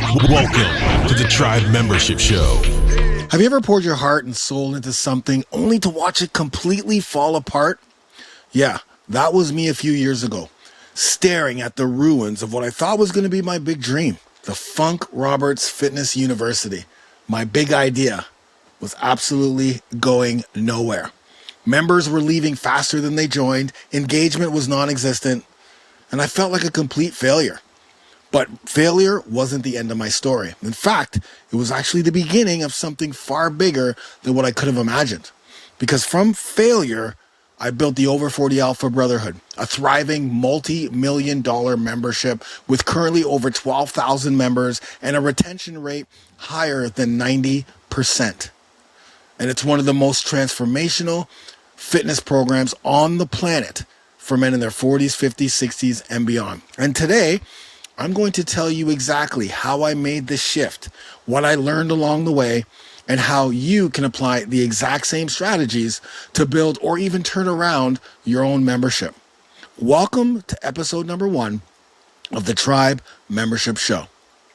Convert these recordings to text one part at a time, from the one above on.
Welcome to the Tribe Membership Show. Have you ever poured your heart and soul into something only to watch it completely fall apart? Yeah, that was me a few years ago, staring at the ruins of what I thought was going to be my big dream, the Funk Roberts Fitness University. My big idea was absolutely going nowhere. Members were leaving faster than they joined, engagement was non-existent, and I felt like a complete failure. But failure wasn't the end of my story. In fact, it was actually the beginning of something far bigger than what I could have imagined. Because from failure, I built the Over 40 Alpha Brotherhood, a thriving multi-million-dollar membership with currently over 12,000 members and a retention rate higher than 90%. And it's one of the most transformational fitness programs on the planet for men in their 40s, 50s, 60s, and beyond. And today, I'm going to tell you exactly how I made this shift, what I learned along the way, and how you can apply the exact same strategies to build or even turn around your own membership. Welcome to episode number 1 of the Tribe Membership Show.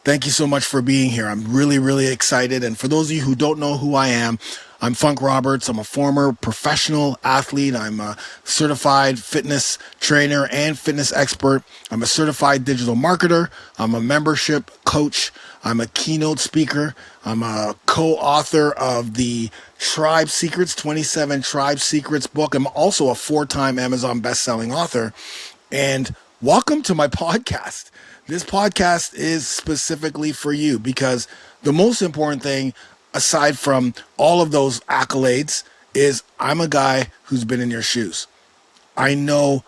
Thank you so much for being here. I'm really, really excited. And for those of you who don't know who I am, I'm Funk Roberts. I'm a former professional athlete. I'm a certified fitness trainer and fitness expert. I'm a certified digital marketer. I'm a membership coach. I'm a keynote speaker. I'm a co-author of the Tribe Secrets, 27 Tribe Secrets book. I'm also a 4-time Amazon best-selling author. And welcome to my podcast. This podcast is specifically for you because the most important thing, aside from all of those accolades, is I'm a guy who's been in your shoes. I know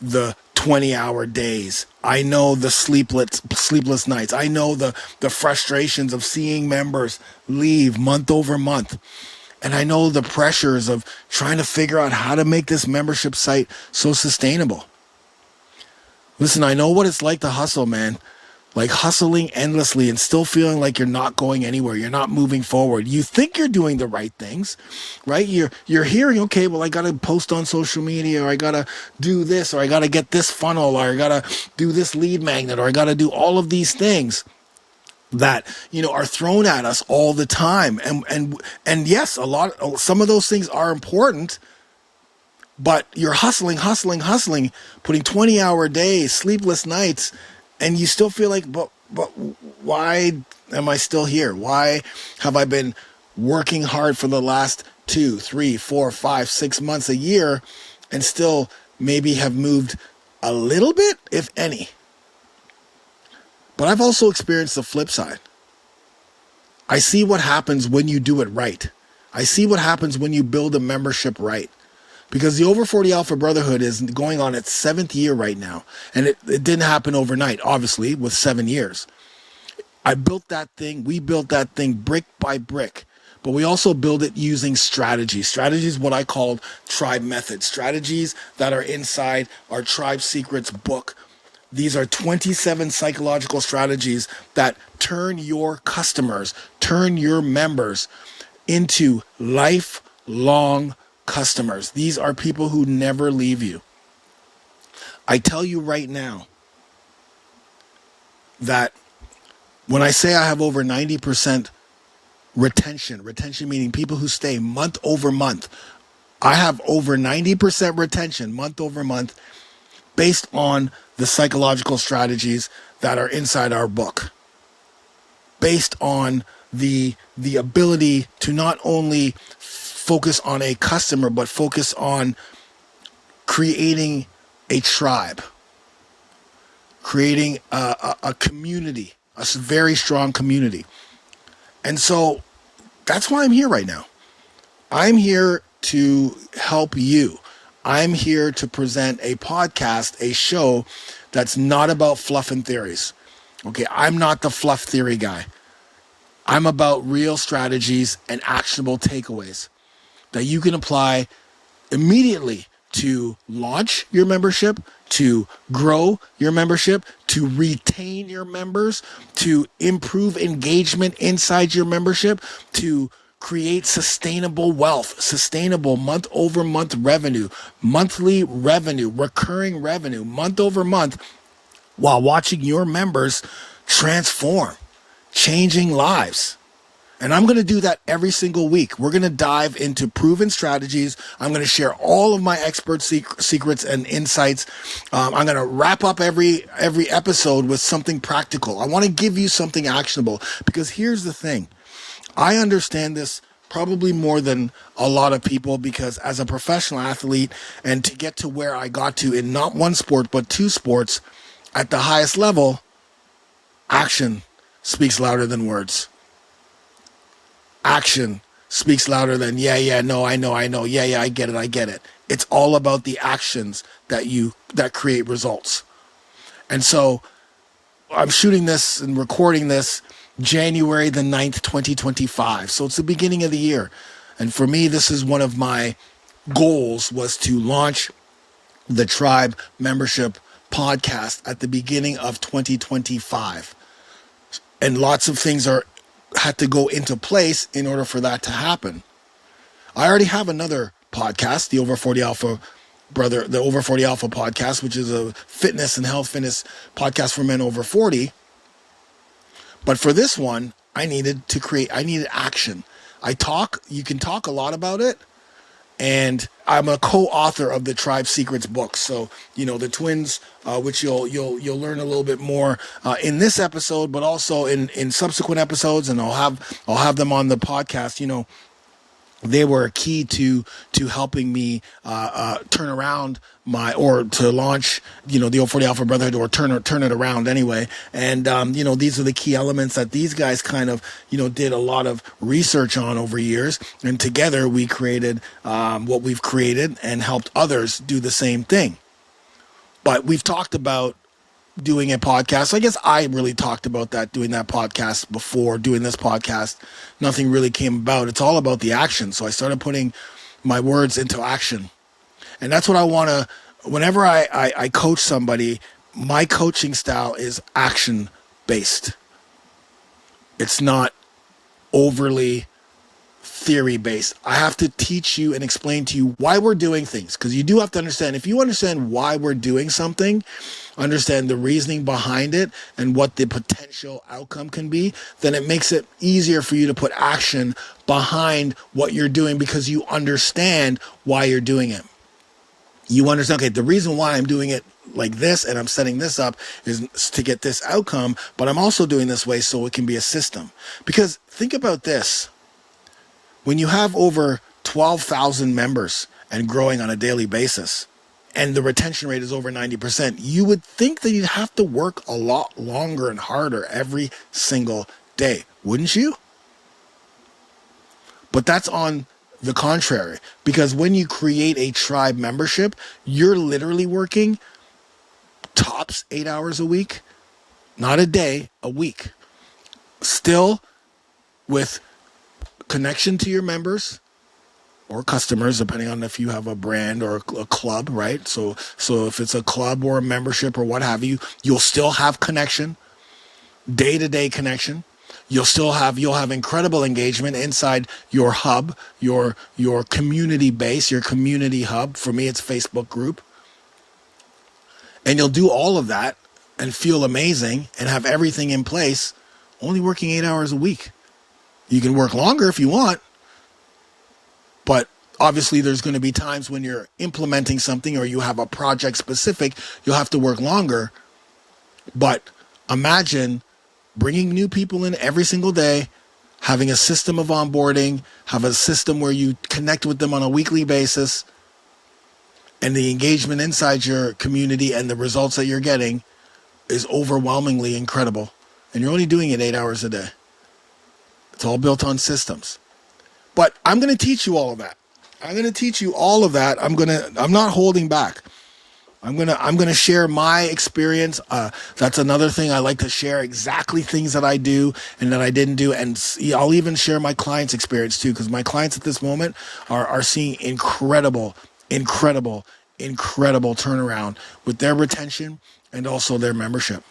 the 20-hour days. I know the sleepless nights. I know the frustrations of seeing members leave month over month. And I know the pressures of trying to figure out how to make this membership site so sustainable. Listen, I know what it's like to hustle, man. Like hustling endlessly and still feeling like you're not going anywhere. You're not moving forward. You think you're doing the right things, right? You're hearing, okay, well, I got to post on social media, or I got to do this, or I got to get this funnel, or I got to do this lead magnet, or I got to do all of these things that, are thrown at us all the time. And yes, some of those things are important. But you're hustling, putting 20-hour days, sleepless nights, and you still feel like, but why am I still here? Why have I been working hard for the last 2, 3, 4, 5, 6 months, a year, and still maybe have moved a little bit, if any? But I've also experienced the flip side. I see what happens when you do it right. I see what happens when you build a membership right. Because the Over 40 Alpha Brotherhood is going on its 7th year right now. And it didn't happen overnight, obviously, with 7 years. We built that thing brick by brick. But we also build it using strategies. Strategies, what I call tribe methods. Strategies that are inside our Tribe Secrets book. These are 27 psychological strategies that turn your customers, turn your members into lifelong customers. These are people who never leave you. I tell you right now that when I say I have over 90% retention meaning people who stay month over month, I have over 90% retention month over month based on the psychological strategies that are inside our book, based on the ability to not only focus on a customer, but focus on creating a tribe, creating a community, a very strong community. And so that's why I'm here right now. I'm here to help you. I'm here to present a podcast, a show that's not about fluff and theories. Okay, I'm not the fluff theory guy. I'm about real strategies and actionable takeaways that you can apply immediately to launch your membership, to grow your membership, to retain your members, to improve engagement inside your membership, to create sustainable wealth, sustainable month over month revenue, monthly revenue, recurring revenue, month over month, while watching your members transform changing lives. And I'm going to do that every single week. We're going to dive into proven strategies. I'm going to share all of my expert secrets and insights. I'm going to wrap up every episode with something practical. I want to give you something actionable, because here's the thing. I understand this probably more than a lot of people, because as a professional athlete, and to get to where I got to in not one sport, but two sports at the highest level, action speaks louder than words. Action speaks louder than, no, I know, I get it. It's all about the actions that create results. And so I'm shooting this and recording this January the 9th, 2025. So it's the beginning of the year. And for me, this is one of my goals, was to launch the Tribe membership podcast at the beginning of 2025. And lots of things had to go into place in order for that to happen. I already have another podcast, the Over 40 Alpha podcast, which is a fitness and fitness podcast for men over 40. But for this one, I needed action. You can talk a lot about it. And I'm a co-author of the Tribe Secrets book. So, the twins, which you'll learn a little bit more in this episode, but also in subsequent episodes, and I'll have them on the podcast. They were a key to helping me turn around to launch, the Over 40 Alpha Brotherhood, or turn it around anyway. And, these are the key elements that these guys kind of, did a lot of research on over years. And together we created what we've created and helped others do the same thing. But we've talked about doing a podcast. I guess I really talked about doing that podcast before doing this podcast. Nothing really came about. It's all about the action. So I started putting my words into action. And that's what I want to, whenever I coach somebody, my coaching style is action based. It's not overly theory based. I have to teach you and explain to you why we're doing things, because you do have to understand. If you understand why we're doing something, understand the reasoning behind it and what the potential outcome can be, then it makes it easier for you to put action behind what you're doing, because you understand why you're doing it. You understand, okay, the reason why I'm doing it like this and I'm setting this up is to get this outcome, but I'm also doing this way so it can be a system. Because think about this. When you have over 12,000 members and growing on a daily basis, and the retention rate is over 90%, you would think that you'd have to work a lot longer and harder every single day, wouldn't you? But that's on the contrary, because when you create a tribe membership, you're literally working tops 8 hours a week, not a day, a week. Still with connection to your members or customers, depending on if you have a brand or a club, right? So if it's a club or a membership or what have you, you'll still have connection, day-to-day connection. You'll have incredible engagement inside your hub, your community base, your community hub. For me, it's Facebook group. And you'll do all of that and feel amazing and have everything in place, only working 8 hours a week. You can work longer if you want, but obviously there's going to be times when you're implementing something or you have a project specific, you'll have to work longer. But imagine bringing new people in every single day, having a system of onboarding, have a system where you connect with them on a weekly basis, and the engagement inside your community and the results that you're getting is overwhelmingly incredible. And you're only doing it 8 hours a day. It's all built on systems. But I'm going to teach you all of that. I'm not holding back. I'm gonna share my experience. That's another thing I like to share, exactly things that I do and that I didn't do, and I'll even share my clients' experience too, because my clients at this moment are seeing incredible turnaround with their retention and also their membership.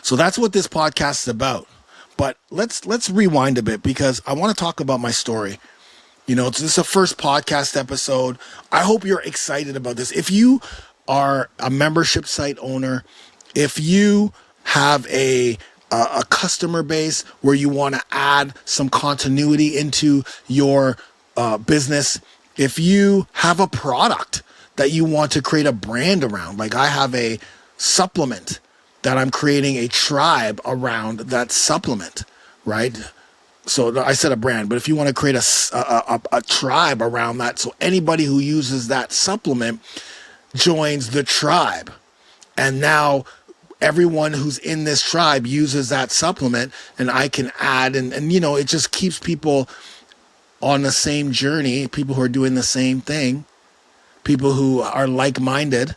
So that's what this podcast is about. But let's rewind a bit, because I want to talk about my story. This is the first podcast episode. I hope you're excited about this. If you are a membership site owner, if you have a a customer base, where you want to add some continuity into your business, if you have a product that you want to create a brand around, like I have a supplement that I'm creating a tribe around that supplement, right? So I said a brand, but if you want to create a tribe around that, so anybody who uses that supplement joins the tribe. And now everyone who's in this tribe uses that supplement, and I can add, and you know, it just keeps people on the same journey, people who are doing the same thing, people who are like-minded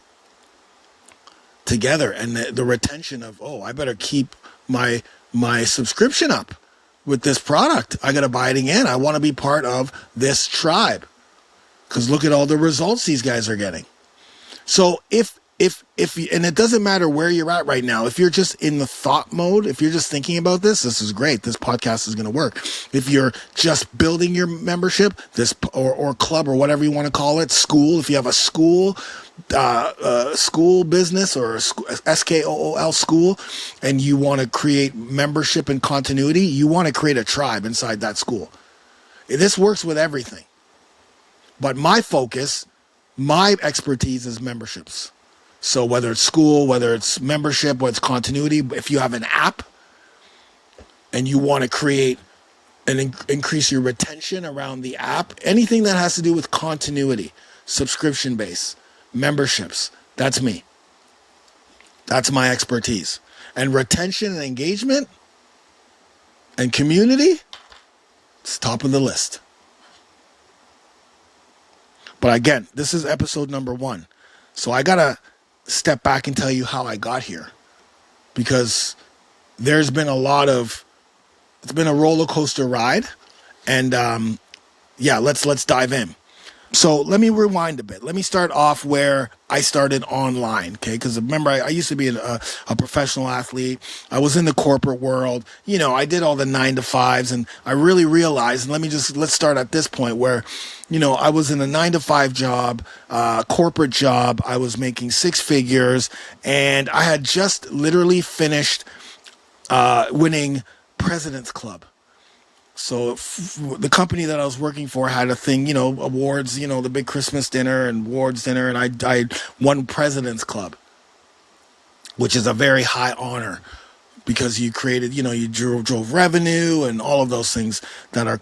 together. And the retention of, oh, I better keep my subscription up with this product. I got to buy it again. I want to be part of this tribe, because look at all the results these guys are getting. So if and it doesn't matter where you're at right now, if you're just in the thought mode, if you're just thinking about this is great. This podcast is going to work. If you're just building your membership, this or club or whatever you want to call it, school, if you have a school, school business or SKOOL school, and you want to create membership and continuity, you want to create a tribe inside that school. This works with everything. But my focus, my expertise is memberships. So whether it's school, whether it's membership, whether it's continuity, if you have an app and you want to create and increase your retention around the app, anything that has to do with continuity, subscription base, memberships, that's me. That's my expertise. And retention and engagement and community, it's top of the list. But again, this is episode number 1. So I got to step back and tell you how I got here, because there's been it's been a roller coaster ride, and let's dive in. So let me rewind a bit. Let me start off where I started online, okay? Because remember, I used to be a professional athlete. I was in the corporate world. You know, I did all the 9-to-5s, and I really realized, and let's start at this point where, you know, I was in a 9-to-5 job, corporate job. I was making 6 figures, and I had just literally finished winning President's Club. So the company that I was working for had a thing, you know, awards, you know, the big Christmas dinner and awards dinner, and I won President's Club, which is a very high honor, because you created, you know, you drove revenue and all of those things that are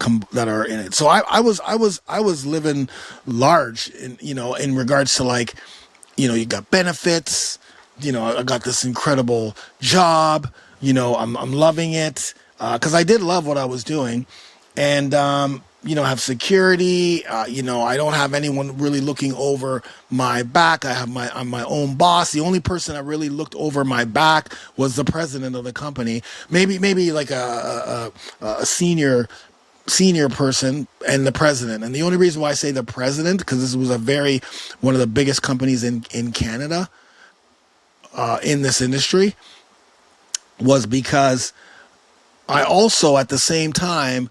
in it. So I was living large in, you know, in regards to, like, you know, you got benefits, you know, I got this incredible job, you know, I'm loving it. Because I did love what I was doing, and you know, have security. You know, I don't have anyone really looking over my back. I'm my own boss. The only person that really looked over my back was the president of the company. Maybe like a senior person and the president. And the only reason why I say the president, because this was one of the biggest companies in Canada in this industry, was because I also, at the same time,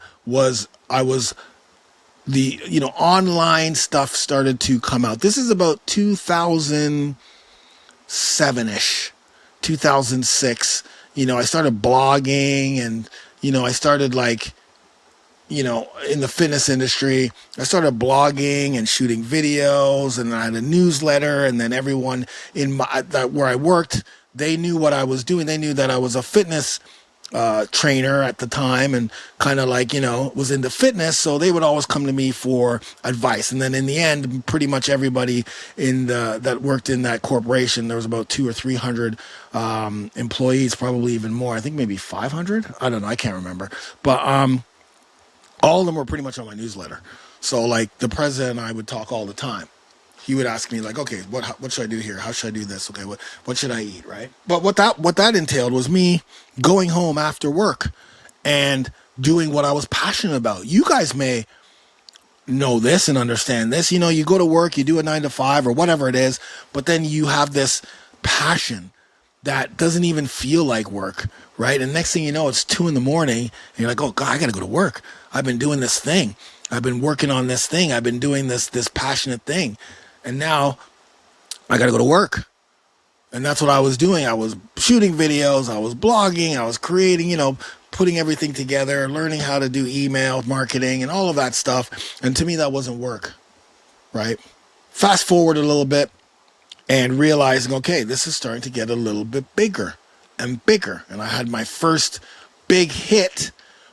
I was the, you know, online stuff started to come out. This is about 2007-ish, 2006. You know, I started blogging, and, you know, I started, like, you know, in the fitness industry, I started blogging and shooting videos, and I had a newsletter, and then everyone where I worked, they knew what I was doing. They knew that I was a fitness trainer at the time, and kind of, like, you know, was into fitness, so they would always come to me for advice. And then in the end, pretty much everybody that worked in that corporation, there was about 200 or 300 employees, probably even more. I think maybe 500. I don't know. I can't remember. But all of them were pretty much on my newsletter. So, like, the president and I would talk all the time. He would ask me, like, okay, what should I do here? How should I do this? Okay, what should I eat, right? But what that entailed was me going home after work and doing what I was passionate about. You guys may know this and understand this. You know, you go to work, you do a 9-to-5 or whatever it is, but then you have this passion that doesn't even feel like work, right? And next thing you know, it's 2 a.m. and you're like, oh God, I got to go to work. I've been doing this thing. I've been working on this thing. I've been doing this passionate thing. And now I got to go to work. And that's what I was doing. I was shooting videos, I was blogging, I was creating, putting everything together, learning how to do email marketing and all of that stuff. And to me, that wasn't work, right? Fast forward a little bit and realizing, okay, this is starting to get a little bit bigger and bigger. And I had my first big hit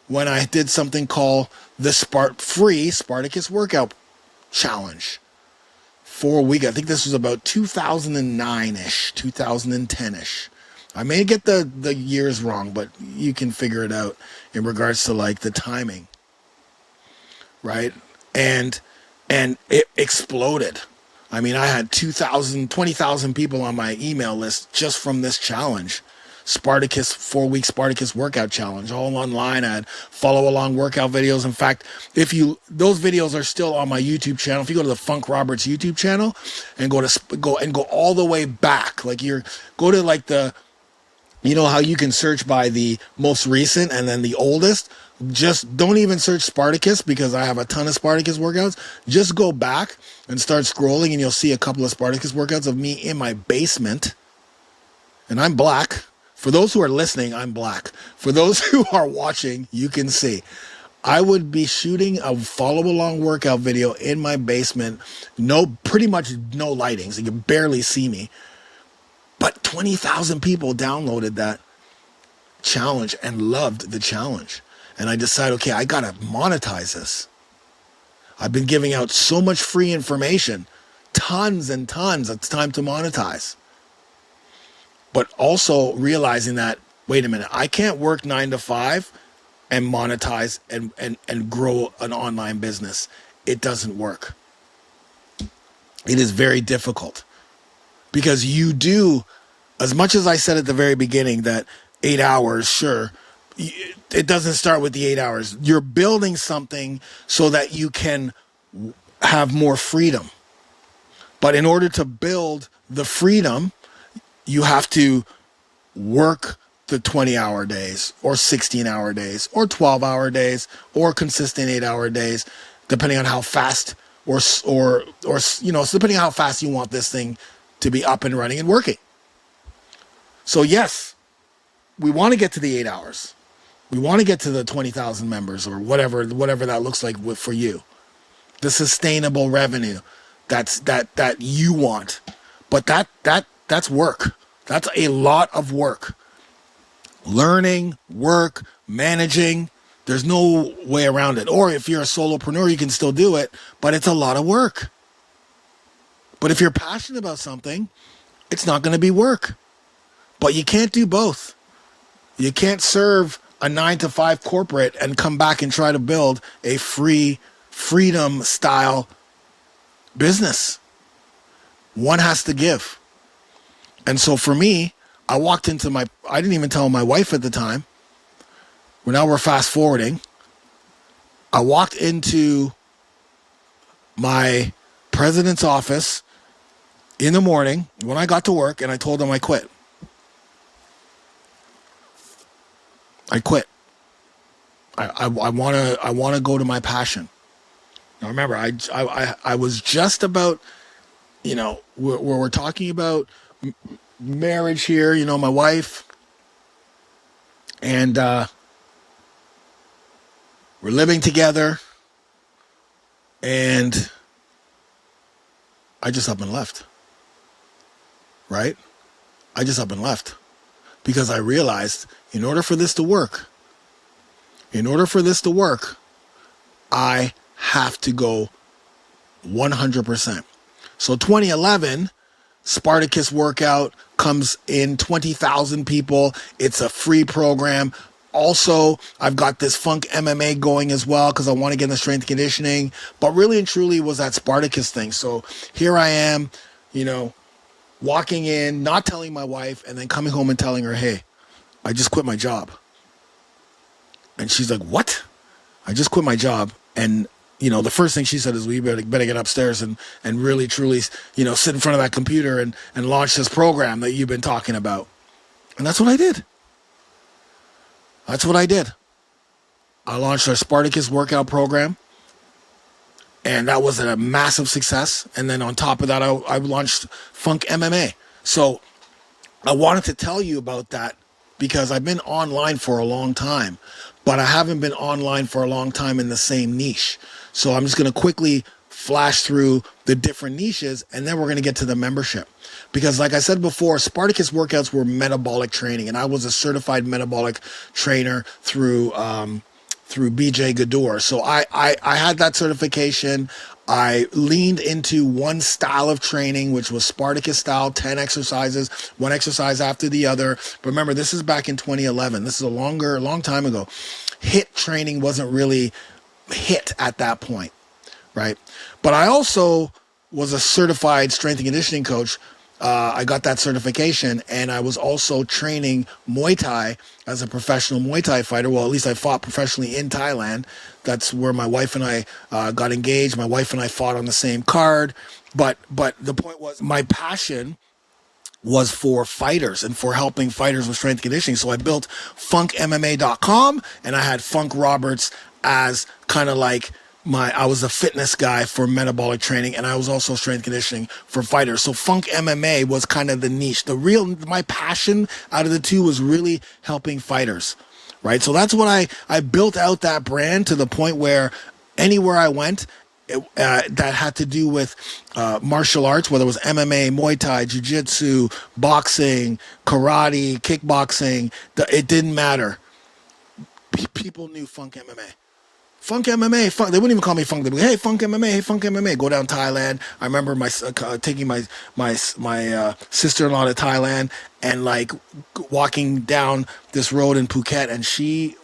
when I did something called the free Spartacus Workout Challenge. 4 weeks. I think this was about 2009-ish, 2010-ish. I may get the years wrong, but you can figure it out in regards to like the timing, right? And it exploded. I mean, I had 20,000 people on my email list just from this challenge. Spartacus, 4-week Spartacus workout challenge, all online. I had follow along workout videos. In fact, those videos are still on my YouTube channel. If you go to the Funk Roberts YouTube channel and go all the way back, like go to like how you can search by the most recent and then the oldest. Just don't even search Spartacus because I have a ton of Spartacus workouts. Just go back and start scrolling and you'll see a couple of Spartacus workouts of me in my basement. And I'm black. For those who are listening, I'm black. For those who are watching, you can see. I would be shooting a follow-along workout video in my basement. Pretty much no lighting, so you can barely see me. But 20,000 people downloaded that challenge and loved the challenge. And I decided, okay, I got to monetize this. I've been giving out so much free information, tons and tons. It's time to monetize. But also realizing that, wait a minute, I can't work 9 to 5 and monetize and grow an online business. It doesn't work. It is very difficult because you do, as much as I said at the very beginning that 8 hours, sure, it doesn't start with the 8 hours. You're building something so that you can have more freedom. But in order to build the freedom, you have to work the 20-hour days or 16-hour days or 12-hour days or consistent 8-hour days, depending on how fast or depending on how fast you want this thing to be up and running and working. So yes, we want to get to the 8 hours. We want to get to the 20,000 members or whatever that looks like for you. The sustainable revenue that you want. But that's work. That's a lot of work. Learning, work, managing. There's no way around it. Or if you're a solopreneur, you can still do it, but it's a lot of work. But if you're passionate about something, it's not going to be work. But you can't do both. You can't serve a 9 to 5 corporate and come back and try to build a freedom style business. One has to give. And so for me, I didn't even tell my wife at the time. Now we're fast forwarding. I walked into my president's office in the morning when I got to work and I told him I quit. I quit. I want to go to my passion. Now remember, I was just about, we're talking about marriage here, my wife, and we're living together, and I just up and left, right? I just up and left because I realized in order for this to work, I have to go 100%. So 2011, Spartacus workout comes in, 20,000 people. It's a free program. Also, I've got this Funk MMA going as well because I want to get in the strength conditioning. But really and truly was that Spartacus thing. So here I am, walking in, not telling my wife, and then coming home and telling her, hey, I just quit my job. And she's like, what? I just quit my job. And, the first thing she said is, we better get upstairs and really, truly, sit in front of that computer and launch this program that you've been talking about. And that's what I did. I launched our Spartacus workout program. And that was a massive success. And then on top of that, I launched Funk MMA. So I wanted to tell you about that because I've been online for a long time, but I haven't been online for a long time in the same niche. So I'm just going to quickly flash through the different niches, and then we're going to get to the membership. Because like I said before, Spartacus workouts were metabolic training, and I was a certified metabolic trainer through BJ Gador. So I had that certification. I leaned into one style of training, which was Spartacus style, 10 exercises, one exercise after the other. But remember, this is back in 2011. This is a long time ago. HIIT training wasn't really hit at that point, right? But I also was a certified strength and conditioning coach. I got that certification, and I was also training Muay Thai as a professional Muay Thai fighter. Well, at least I fought professionally in Thailand. That's where my wife and I got engaged. My wife and I fought on the same card. But the point was, my passion was for fighters and for helping fighters with strength conditioning. So I built funkmma.com, and I had Funk Roberts as kind of like I was a fitness guy for metabolic training, and I was also strength conditioning for fighters. So Funk MMA was kind of the niche. My passion out of the two was really helping fighters, right? So that's when I built out that brand to the point where anywhere I went, that had to do with martial arts, whether it was MMA, Muay Thai, Jiu-Jitsu, boxing, karate, kickboxing, it didn't matter. People knew Funk MMA. Funk MMA, they wouldn't even call me Funk. They'd be, hey, Funk MMA, hey, Funk MMA. Go down Thailand. I remember taking my sister-in-law to Thailand and like walking down this road in Phuket, and she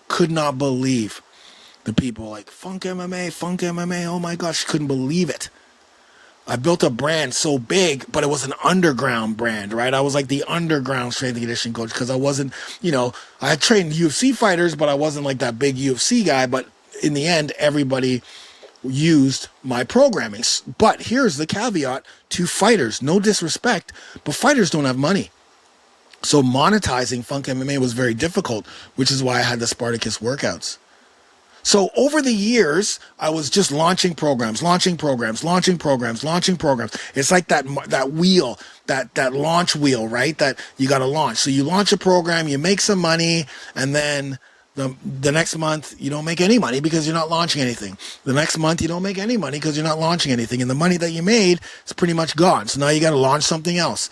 could not believe the people like Funk MMA. Oh my gosh, she couldn't believe it. I built a brand so big, but it was an underground brand, right? I was like the underground strength and conditioning coach because I wasn't, I had trained UFC fighters, but I wasn't like that big UFC guy. But in the end, everybody used my programming. But here's the caveat to fighters. No disrespect, but fighters don't have money. So monetizing Funk MMA was very difficult, which is why I had the Spartacus workouts. So over the years, I was just launching programs. It's like that wheel, that launch wheel, right? That you got to launch. So you launch a program, you make some money, and then the next month you don't make any money because you're not launching anything. The next month you don't make any money because you're not launching anything, and the money that you made is pretty much gone. So now you got to launch something else.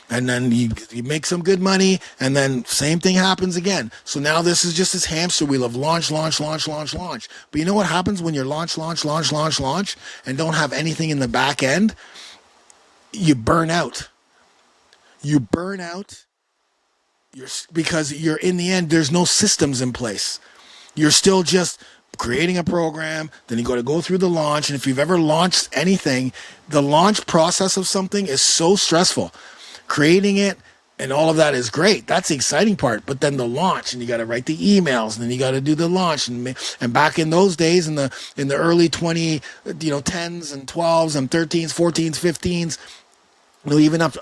And then you make some good money, and then same thing happens again. So now this is just this hamster wheel of launch. But you know what happens when you're launch, and don't have anything in the back end? You burn out. Because you're in the end, there's no systems in place. You're still just creating a program, then you got to go through the launch. And if you've ever launched anything, the launch process of something is so stressful. Creating it and all of that is great. That's the exciting part. But then the launch, and you got to write the emails, and then you got to do the launch. And back in those days, in the early 10s and 12s and 13s, 14s, 15s, even up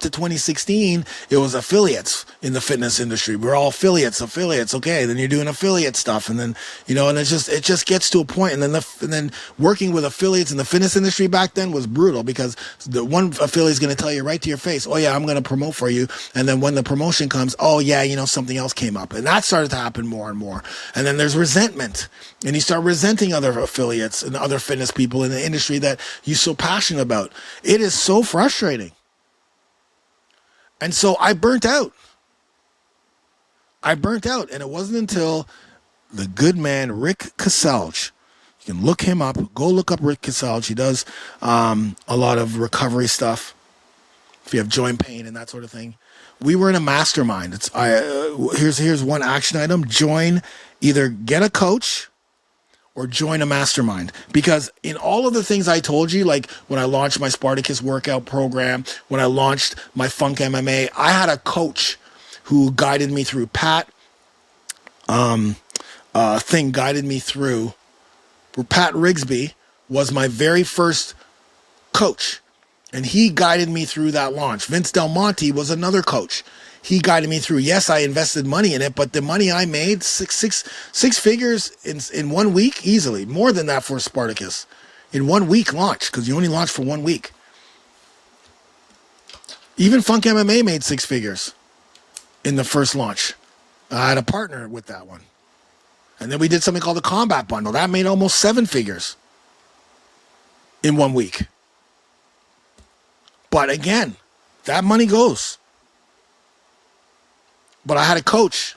to 2016, it was affiliates in the fitness industry. We're all affiliates. Okay, then you're doing affiliate stuff, and then and it just gets to a point. And then working with affiliates in the fitness industry back then was brutal because the one affiliate is going to tell you right to your face, "Oh yeah, I'm going to promote for you." And then when the promotion comes, "Oh yeah, something else came up," and that started to happen more and more. And then there's resentment, and you start resenting other affiliates and other fitness people in the industry that you're so passionate about. It is so frustrating. And so I burnt out. And it wasn't until the good man, Rick Kaselj, you can look him up. Go look up Rick Kaselj. He does a lot of recovery stuff. If you have joint pain and that sort of thing. We were in a mastermind. Here's one action item. Either get a coach or join a mastermind. Because in all of the things I told you, like when I launched my Spartacus workout program, when I launched my Funk MMA, I had a coach who guided me through. Pat guided me through. Pat Rigsby was my very first coach, and he guided me through that launch. Vince Del Monte was another coach. He guided me through. Yes, I invested money in it, but the money I made, six figures in 1 week, easily. More than that for Spartacus. In 1 week launch, because you only launch for 1 week. Even Funk MMA made 6 figures in the first launch. I had a partner with that one. And then we did something called the Combat Bundle. That made almost 7 figures in 1 week. But again, that money goes. But I had a coach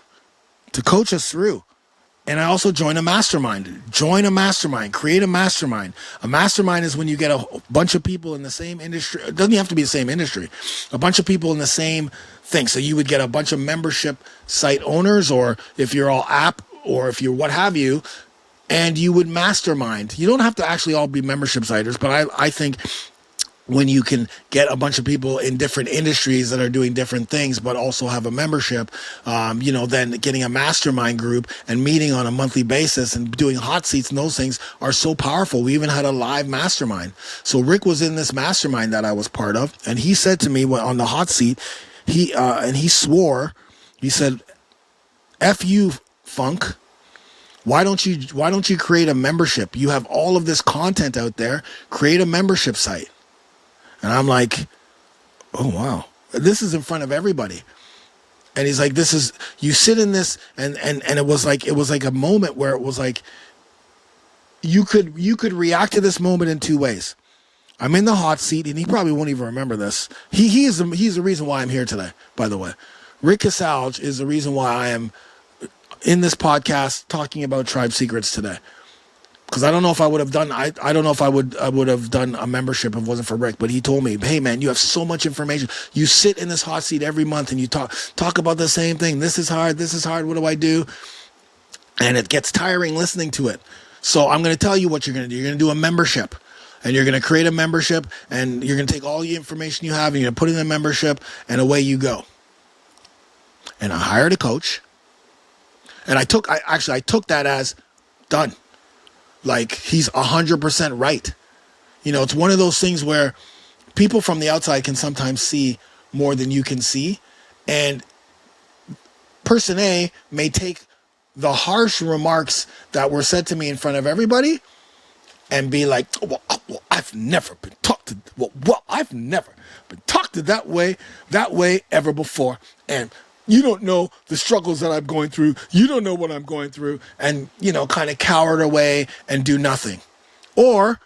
to coach us through. And I also joined a mastermind. Join a mastermind. Create a mastermind. A mastermind is when you get a bunch of people in the same industry. It doesn't have to be the same industry. A bunch of people in the same thing. So you would get a bunch of membership site owners, or if you're all app, or if you're what have you, and you would mastermind. You don't have to actually all be membership siters, but I think when you can get a bunch of people in different industries that are doing different things, but also have a membership, then getting a mastermind group and meeting on a monthly basis and doing hot seats and those things are so powerful. We even had a live mastermind. So Rick was in this mastermind that I was part of, and he said to me on the hot seat, he swore, he said, "F you, Funk. Why don't you create a membership? You have all of this content out there. Create a membership site." And I'm like, "Oh, wow. This is in front of everybody." And he's like, you sit in this, and it was like a moment where it was like, you could react to this moment in 2 ways. I'm in the hot seat, and he probably won't even remember this. He's the reason why I'm here today, by the way. Rick Casalge is the reason why I am in this podcast talking about Tribe Secrets today. Because I don't know if I would have done, I don't know if I would have done a membership if it wasn't for Rick. But he told me, "Hey man, you have so much information. You sit in this hot seat every month and you talk about the same thing. This is hard. What do I do?" And it gets tiring listening to it. So I'm going to tell you what you're going to do. You're going to do a membership. And you're going to create a membership, and you're going to take all the information you have and you're going to put it in a membership, and away you go. And I hired a coach. And I took that as done. Like, he's 100% right. It's one of those things where people from the outside can sometimes see more than you can see. And person A may take the harsh remarks that were said to me in front of everybody and be like, I've never been talked to. I've never been talked to that way ever before. And you don't know the struggles that I'm going through. You don't know what I'm going through. And, kind of cower away and do nothing. Or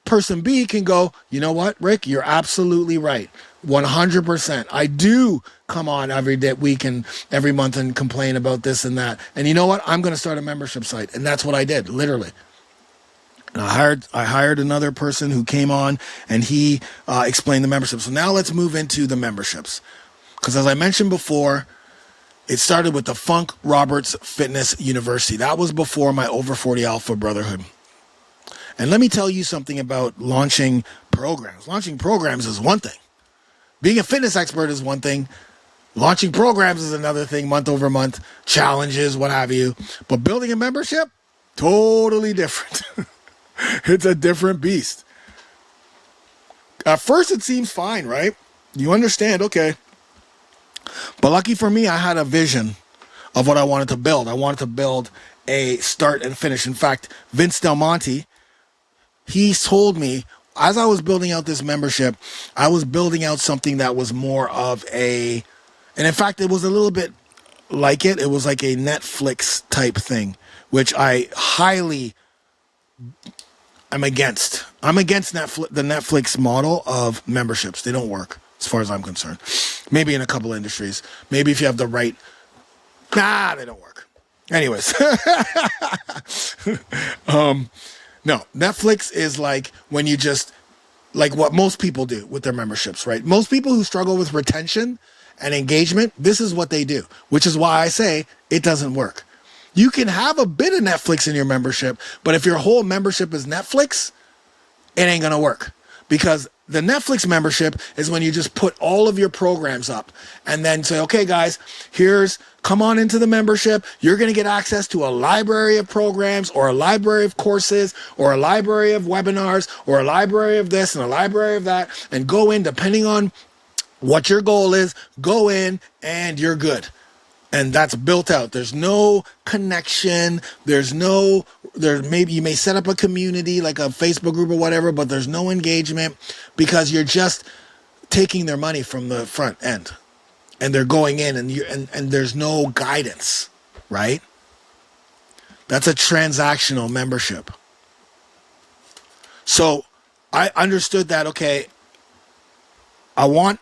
person B can go, "You know what, Rick, you're absolutely right. 100%. I do come on every week and every month and complain about this and that. And you know what? I'm going to start a membership site." And that's what I did, literally. And I hired another person who came on, and he explained the membership. So now let's move into the memberships. Because as I mentioned before, it started with the Funk Roberts Fitness University. That was before my Over 40 Alpha Brotherhood. And let me tell you something about launching programs. Launching programs is one thing. Being a fitness expert is one thing. Launching programs is another thing, month over month, challenges, what have you. But building a membership, totally different. It's a different beast. At first, it seems fine, right? You understand, okay. But lucky for me, I had a vision of what I wanted to build. I wanted to build a start and finish. In fact, Vince Del Monte, he told me, as I was building out this membership, I was building out something that was more of and in fact, it was a little bit like it. It was like a Netflix type thing, which I'm against. I'm against the Netflix model of memberships. They don't work, as far as I'm concerned. Maybe in a couple industries. Maybe if you have the right... they don't work. Anyways. No, Netflix is like when you just... like what most people do with their memberships, right? Most people who struggle with retention and engagement, this is what they do. Which is why I say it doesn't work. You can have a bit of Netflix in your membership, but if your whole membership is Netflix, it ain't going to work. Because the Netflix membership is when you just put all of your programs up and then say, "Okay, guys, come on into the membership. You're going to get access to a library of programs or a library of courses or a library of webinars or a library of this and a library of that, and go in depending on what your goal is, go in and you're good." And that's built out. There's no connection. Maybe you may set up a community like a Facebook group or whatever, but there's no engagement because you're just taking their money from the front end, and they're going in, and there's no guidance, right? That's a transactional membership. So I understood that, okay, I want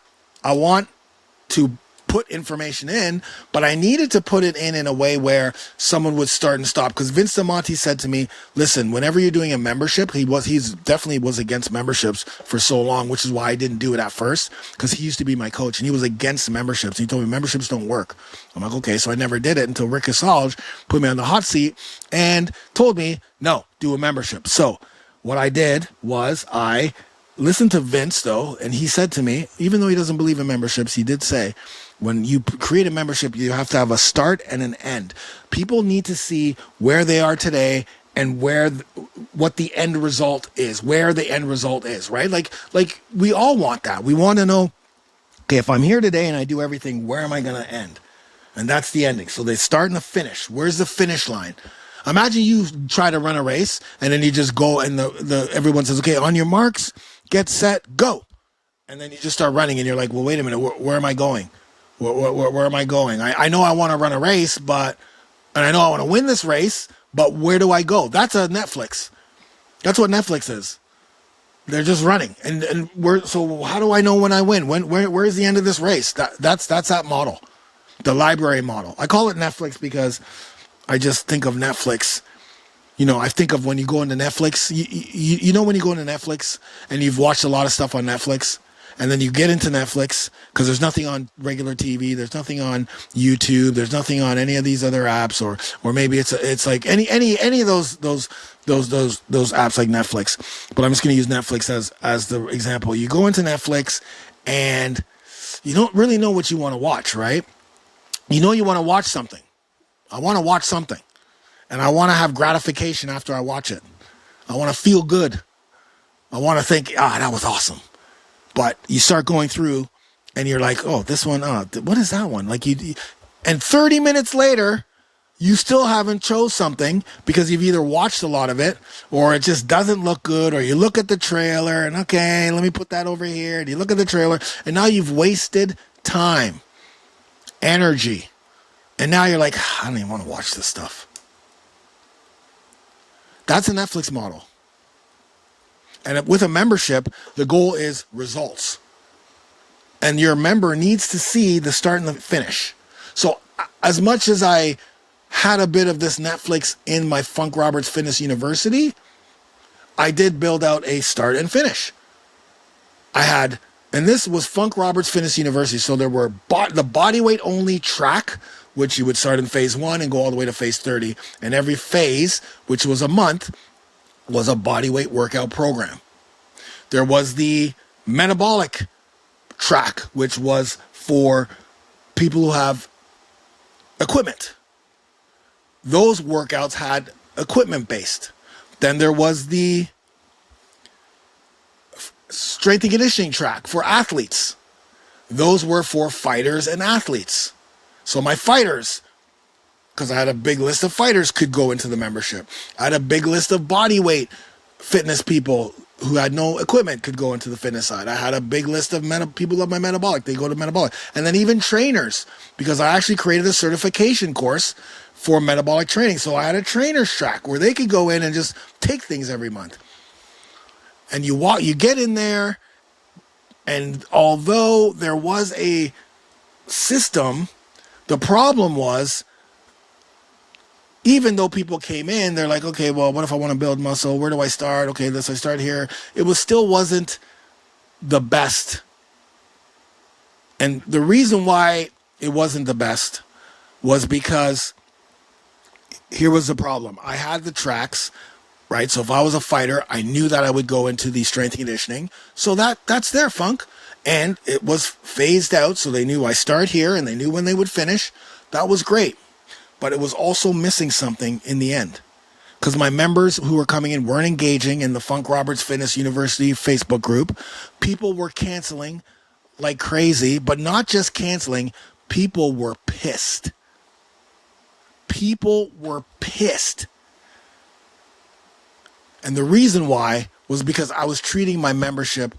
to put information in, but I needed to put it in a way where someone would start and stop. Because Vince DeMonte said to me, listen, whenever you're doing a membership, he's definitely was against memberships for so long, which is why I didn't do it at first, because he used to be my coach and he was against memberships. He told me memberships don't work. I'm like, okay, so I never did it until Rick Assange put me on the hot seat and told me, no, do a membership. So what I did was I listened to Vince, though, and he said to me, even though he doesn't believe in memberships, he did say, when you create a membership, you have to have a start and an end. People need to see where they are today and what the end result is, where the end result is, right? Like we all want that. We want to know, okay, if I'm here today and I do everything, where am I going to end? And that's the ending. So they start and the finish. Where's the finish line? Imagine you try to run a race and then you just go and everyone says, okay, on your marks, get set, go. And then you just start running and you're like, well, wait a minute, where am I going? Where am I going? I know I want to run a race, and I know I want to win this race, but where do I go? That's a Netflix. That's what Netflix is. They're just running. So how do I know when I win? Where's the end of this race? That's that model. The library model. I call it Netflix because I just think of Netflix. You know, I think of when you go into Netflix, you know when you go into Netflix and you've watched a lot of stuff on Netflix, and then you get into Netflix because there's nothing on regular TV, there's nothing on YouTube, there's nothing on any of these other apps, or maybe it's like any of those apps like Netflix. But I'm just going to use Netflix as the example. You go into Netflix and you don't really know what you want to watch, right? You know you want to watch something. I want to watch something. And I want to have gratification after I watch it. I want to feel good. I want to think, that was awesome. But you start going through and you're like, oh, this one, what is that one? And 30 minutes later, you still haven't chose something because you've either watched a lot of it or it just doesn't look good, or you look at the trailer and, okay, let me put that over here. And you look at the trailer and now you've wasted time, energy. And now you're like, I don't even want to watch this stuff. That's a Netflix model. And with a membership, the goal is results. And your member needs to see the start and the finish. So as much as I had a bit of this Netflix in my Funk Roberts Fitness University, I did build out a start and finish. And this was Funk Roberts Fitness University. So there were the bodyweight only track, which you would start in phase 1 and go all the way to phase 30. And every phase, which was a month, was a bodyweight workout program. There was the metabolic track, which was for people who have equipment. Those workouts had equipment based. Then there was the strength and conditioning track for athletes. Those were for fighters and athletes. So my fighters, because I had a big list of fighters, could go into the membership. I had a big list of body weight fitness people who had no equipment could go into the fitness side. I had a big list of people who love my metabolic. They go to metabolic. And then even trainers, because I actually created a certification course for metabolic training. So I had a trainer's track where they could go in and just take things every month. And you get in there, and although there was a system, the problem was, even though people came in, they're like, okay, well, what if I want to build muscle? Where do I start? Okay, I start here. It still wasn't the best. And the reason why it wasn't the best was because here was the problem. I had the tracks, right? So if I was a fighter, I knew that I would go into the strength and conditioning. So that's their Funk. And it was phased out, so they knew I start here and they knew when they would finish. That was great. But it was also missing something in the end, because my members who were coming in weren't engaging in the Funk Roberts Fitness University Facebook group. People were canceling like crazy, but not just canceling. People were pissed. People were pissed. And the reason why was because I was treating my membership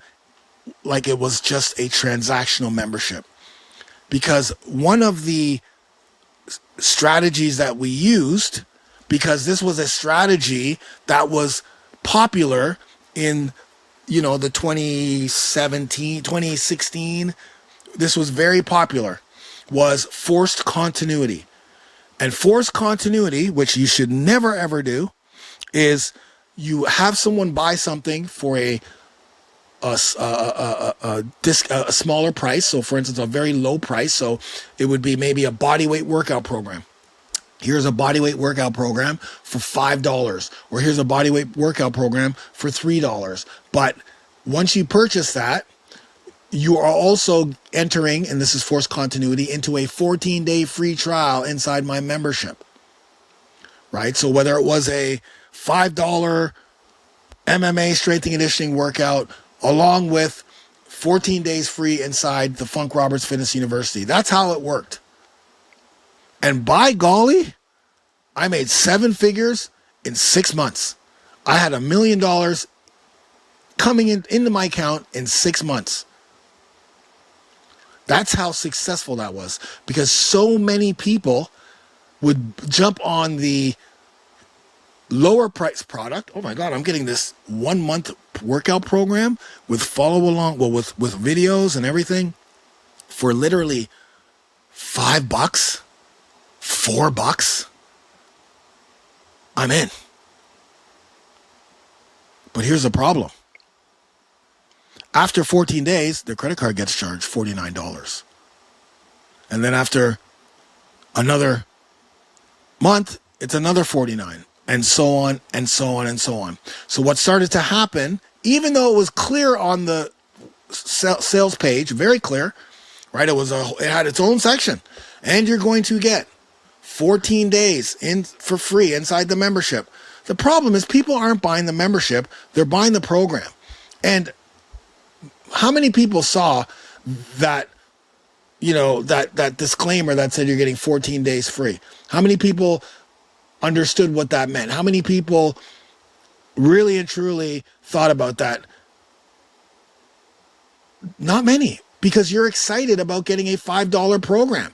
like it was just a transactional membership. Because one of the strategies that we used, because this was a strategy that was popular in, the 2017, 2016, this was very popular, was forced continuity. And forced continuity, which you should never ever do, is you have someone buy something for a smaller price. So, for instance, a very low price. So, it would be maybe a bodyweight workout program. Here's a bodyweight workout program for $5, or here's a bodyweight workout program for $3. But once you purchase that, you are also entering, and this is forced continuity, into a 14-day free trial inside my membership. Right? So whether it was a $5 MMA strength and conditioning workout along with 14 days free inside the Funk Roberts Fitness University. That's how it worked. And by golly, I made 7 figures in 6 months. I had $1 million coming into my account in 6 months. That's how successful that was, because so many people would jump on the lower price product. Oh my God, I'm getting this 1 month workout program with follow along, with videos and everything for literally $5, $4. I'm in. But here's the problem. After 14 days, the credit card gets charged $49. And then after another month, it's another $49. And so on, and so on, and so on. So what started to happen, even though it was clear on the sales page, very clear, right? It had its own section. And you're going to get 14 days in for free inside the membership. The problem is people aren't buying the membership, they're buying the program. And how many people saw that, that disclaimer that said you're getting 14 days free? How many people understood what that meant? How many people really and truly thought about that? Not many, because you're excited about getting a $5 program.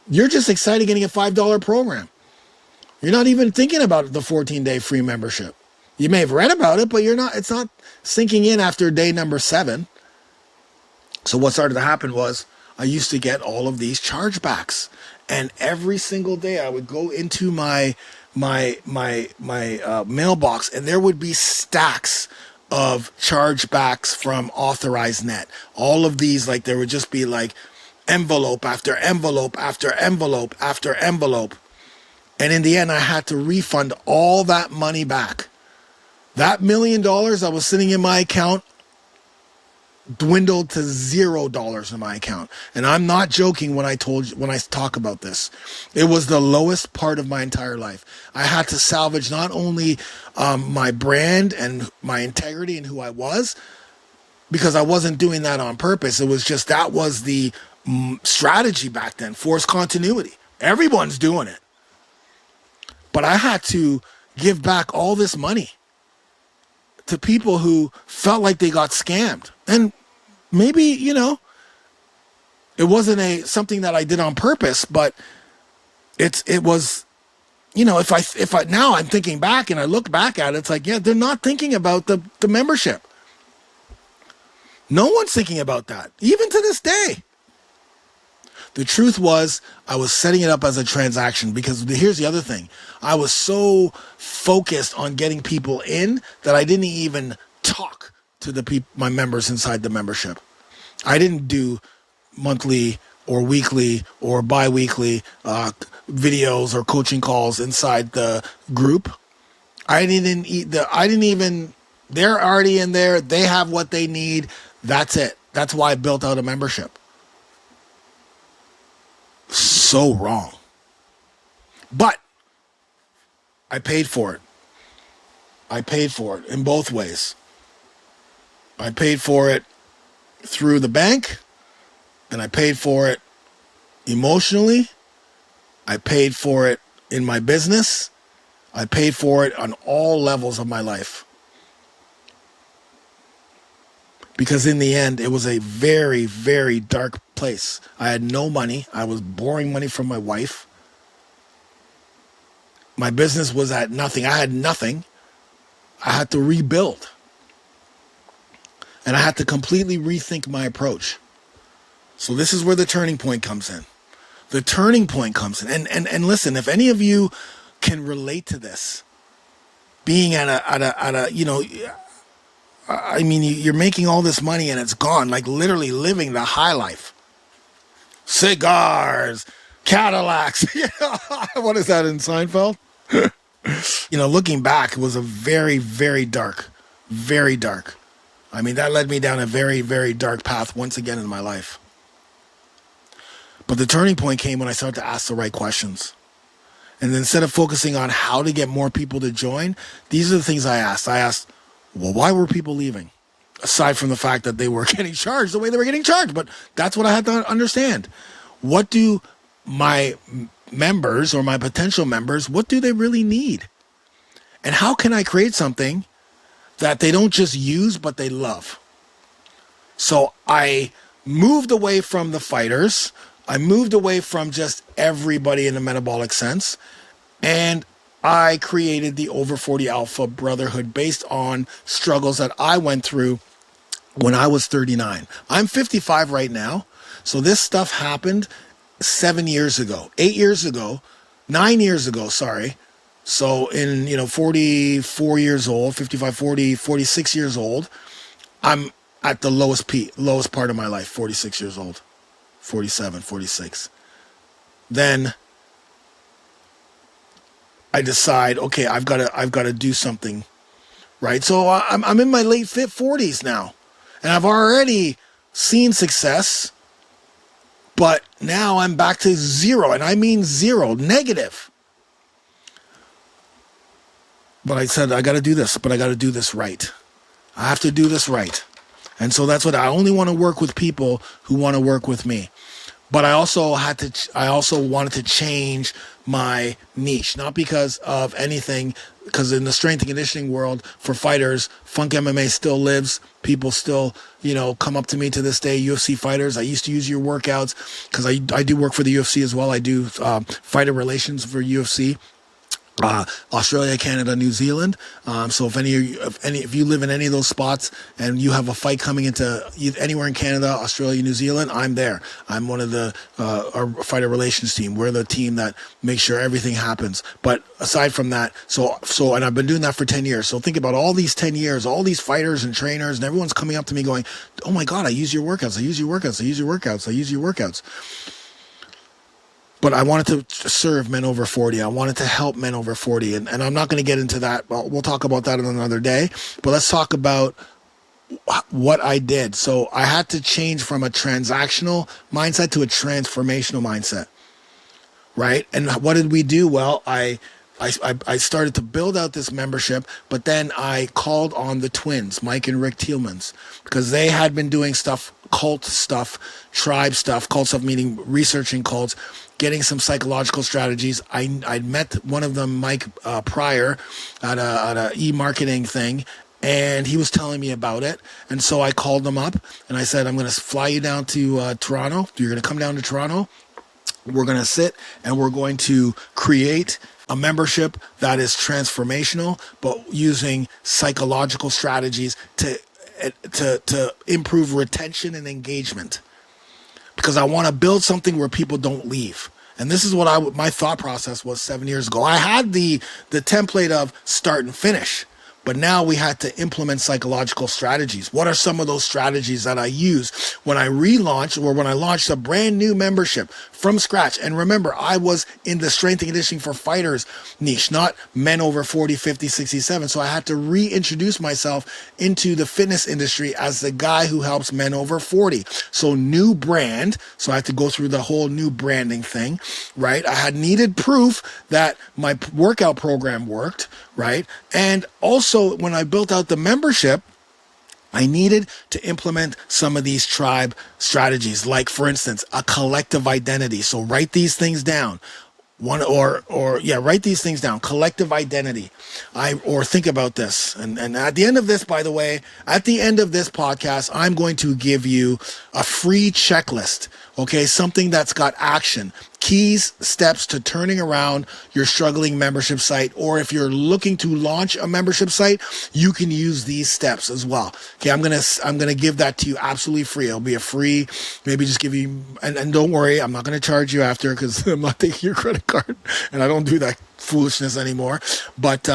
You're just excited getting a $5 program. You're not even thinking about the 14-day free membership. You may have read about it, but it's not sinking in after day number 7. So what started to happen was I used to get all of these chargebacks. And every single day I would go into my mailbox, and there would be stacks of chargebacks from Authorized Net. All of these, like, there would just be like envelope after envelope after envelope after envelope. And in the end, I had to refund all that money back. That $1 million that was sitting in my account dwindled to $0 in my account. And I'm not joking when I talk about this. It was the lowest part of my entire life. I had to salvage not only my brand and my integrity and who I was, because I wasn't doing that on purpose. It was just, that was the strategy back then, forced continuity. Everyone's doing it. But I had to give back all this money to people who felt like they got scammed. And maybe, it wasn't something that I did on purpose, but it was, if I now I'm thinking back and I look back at it, it's like, yeah, they're not thinking about the membership. No one's thinking about that, even to this day. The truth was, I was setting it up as a transaction, because here's the other thing. I was so focused on getting people in that I didn't even talk to my members inside the membership. I didn't do monthly or weekly or bi-weekly videos or coaching calls inside the group. They're already in there. They have what they need. That's it. That's why I built out a membership. So wrong. But I paid for it. I paid for it in both ways. I paid for it through the bank, and I paid for it emotionally. I paid for it in my business. I paid for it on all levels of my life. because in the end, it was a very, very dark place. I had no money. I was borrowing money from my wife. My business was at nothing. I had nothing. I had to rebuild. And I had to completely rethink my approach. So this is where the turning point comes in. The turning point comes in. And listen, if any of you can relate to this, being at a I mean, you're making all this money and it's gone, like literally living the high life. Cigars, Cadillacs. What is that in Seinfeld? Looking back, it was a very, very dark, very dark. I mean, that led me down a very, very dark path once again in my life. But the turning point came when I started to ask the right questions. And instead of focusing on how to get more people to join, these are the things I asked. I asked, well, why were people leaving? Aside from the fact that they were getting charged the way they were getting charged. But that's what I had to understand. What do my members or my potential members, what do they really need? And how can I create something that they don't just use, but they love? So I moved away from the fighters. I moved away from just everybody in the metabolic sense. And I created the Over 40 Alpha Brotherhood based on struggles that I went through when I was 39. I'm 55 right now. So this stuff happened 7 years ago, 8 years ago, 9 years ago, sorry. So in, 44 years old, 55, 40, 46 years old, I'm at the lowest part of my life, 46 years old, 47, 46. Then I decide, okay, I've got to do something, right? So I'm in my late 40s now, and I've already seen success, but now I'm back to zero, and I mean zero, negative. But I said, I got to do this, but I got to do this right. I have to do this right. And so that's what I only want to work with people who want to work with me. But I also wanted to change my niche, not because of anything, because in the strength and conditioning world for fighters, Funk MMA still lives. People still, come up to me to this day, UFC fighters. I used to use your workouts because I do work for the UFC as well. I do fighter relations for UFC. Australia, Canada, New Zealand. So if you live in any of those spots and you have a fight coming into anywhere in Canada, Australia, New Zealand, I'm there. I'm one of the our fighter relations team. We're the team that makes sure everything happens. But aside from that, and I've been doing that for 10 years. So think about all these 10 years, all these fighters and trainers, and everyone's coming up to me going, "Oh my God, I use your workouts. I use your workouts. I use your workouts. I use your workouts." But I wanted to serve men over 40. I wanted to help men over 40. And I'm not going to get into that. We'll talk about that another day. But let's talk about what I did. So I had to change from a transactional mindset to a transformational mindset. Right? And what did we do? Well, I started to build out this membership, but then I called on the twins, Mike and Rick Thielmans, because they had been doing stuff, cult stuff, tribe stuff, cult stuff, meaning researching cults, getting some psychological strategies. I met one of them, Mike, prior at a e-marketing thing, and he was telling me about it. And so I called them up and I said, I'm going to fly you down to Toronto. You're going to come down to Toronto. We're going to sit and we're going to create a membership that is transformational, but using psychological strategies to improve retention and engagement. Because I want to build something where people don't leave. And this is what my thought process was 7 years ago. I had the template of start and finish, but now we had to implement psychological strategies. What are some of those strategies that I use when I relaunched or when I launched a brand new membership from scratch? And remember, I was in the strength and conditioning for fighters niche, not men over 40, 50, 67. So I had to reintroduce myself into the fitness industry as the guy who helps men over 40. So new brand. So I had to go through the whole new branding thing, right? I had needed proof that my workout program worked, right? And also when I built out the membership, I needed to implement some of these tribe strategies, like, for instance, a collective identity. So write these things down. Write these things down. Collective identity. Or think about this. And at the end of this, by the way, at the end of this podcast, I'm going to give you a free checklist. Okay, something that's got action, keys, steps to turning around your struggling membership site. Or if you're looking to launch a membership site, you can use these steps as well. Okay, I'm gonna give that to you absolutely free. It'll be a free, maybe just give you, and don't worry, I'm not gonna charge you after, because I'm not taking your credit card, and I don't do that foolishness anymore. But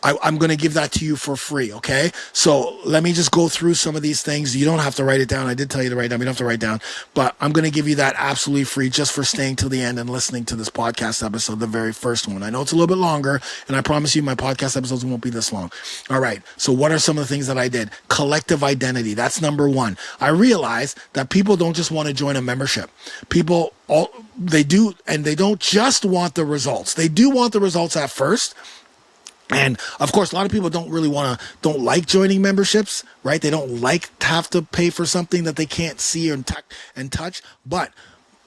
I'm going to give that to you for free, okay? So let me just go through some of these things. You don't have to write it down. I did tell you to write it down. You don't have to write down. But I'm going to give you that absolutely free just for staying till the end and listening to this podcast episode, the very first one. I know it's a little bit longer, and I promise you my podcast episodes won't be this long. All right, so what are some of the things that I did? Collective identity. That's number one. I realized that people don't just want to join a membership. They do, and they don't just want the results. They do want the results at first. And of course, a lot of people don't like joining memberships, right? They don't like to have to pay for something that they can't see and touch. But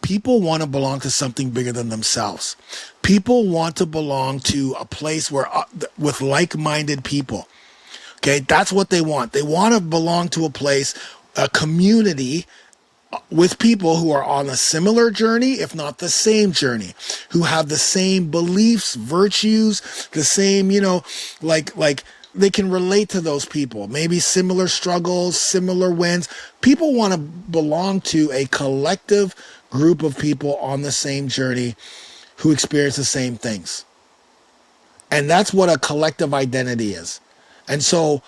people want to belong to something bigger than themselves. People want to belong to a place with like-minded people. Okay, that's what they want. They want to belong to a place, a community with people who are on a similar journey, if not the same journey, who have the same beliefs, virtues, the same, like they can relate to those people, maybe similar struggles, similar wins. People want to belong to a collective group of people on the same journey who experience the same things. And that's what a collective identity is. And so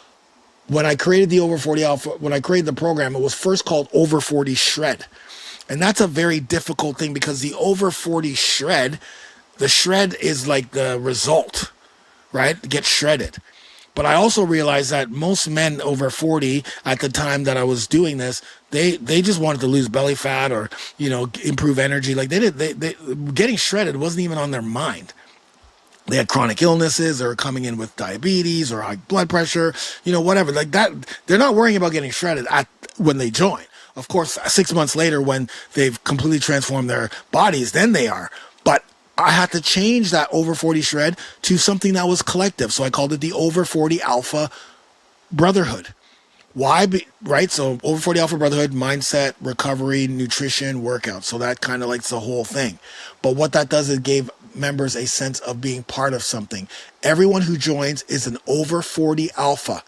when I created the Over 40 Alpha, when I created the program, it was first called Over 40 Shred. And that's a very difficult thing, because the Over 40 Shred, the shred is like the result, right? Get shredded. But I also realized that most men over 40 at the time that I was doing this, they just wanted to lose belly fat or, improve energy. Like they getting shredded wasn't even on their mind. They had chronic illnesses, or coming in with diabetes or high blood pressure, whatever like that. They're not worrying about getting shredded when they join. Of course, 6 months later, when they've completely transformed their bodies, then they are. But I had to change that Over 40 Shred to something that was collective. So I called it the Over 40 Alpha Brotherhood. Why? Right? So Over 40 Alpha Brotherhood, mindset, recovery, nutrition, workout. So that kind of like the whole thing. But what that does is gave members a sense of being part of something. Everyone who joins is an Over 40 Alpha.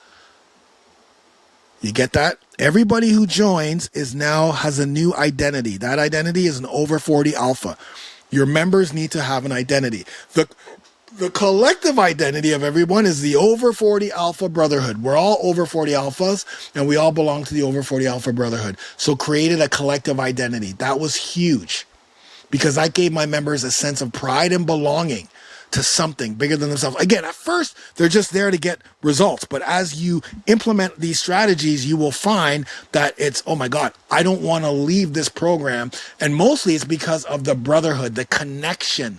You get that? Everybody who joins has a new identity. That identity is an Over 40 Alpha. Your members need to have an identity. The collective identity of everyone is the Over 40 Alpha Brotherhood. We're all Over 40 Alphas, and we all belong to the Over 40 Alpha Brotherhood. So created a collective identity. That was huge, because I gave my members a sense of pride and belonging to something bigger than themselves. Again, at first, they're just there to get results. But as you implement these strategies, you will find that it's, oh my God, I don't want to leave this program. And mostly it's because of the brotherhood, the connection.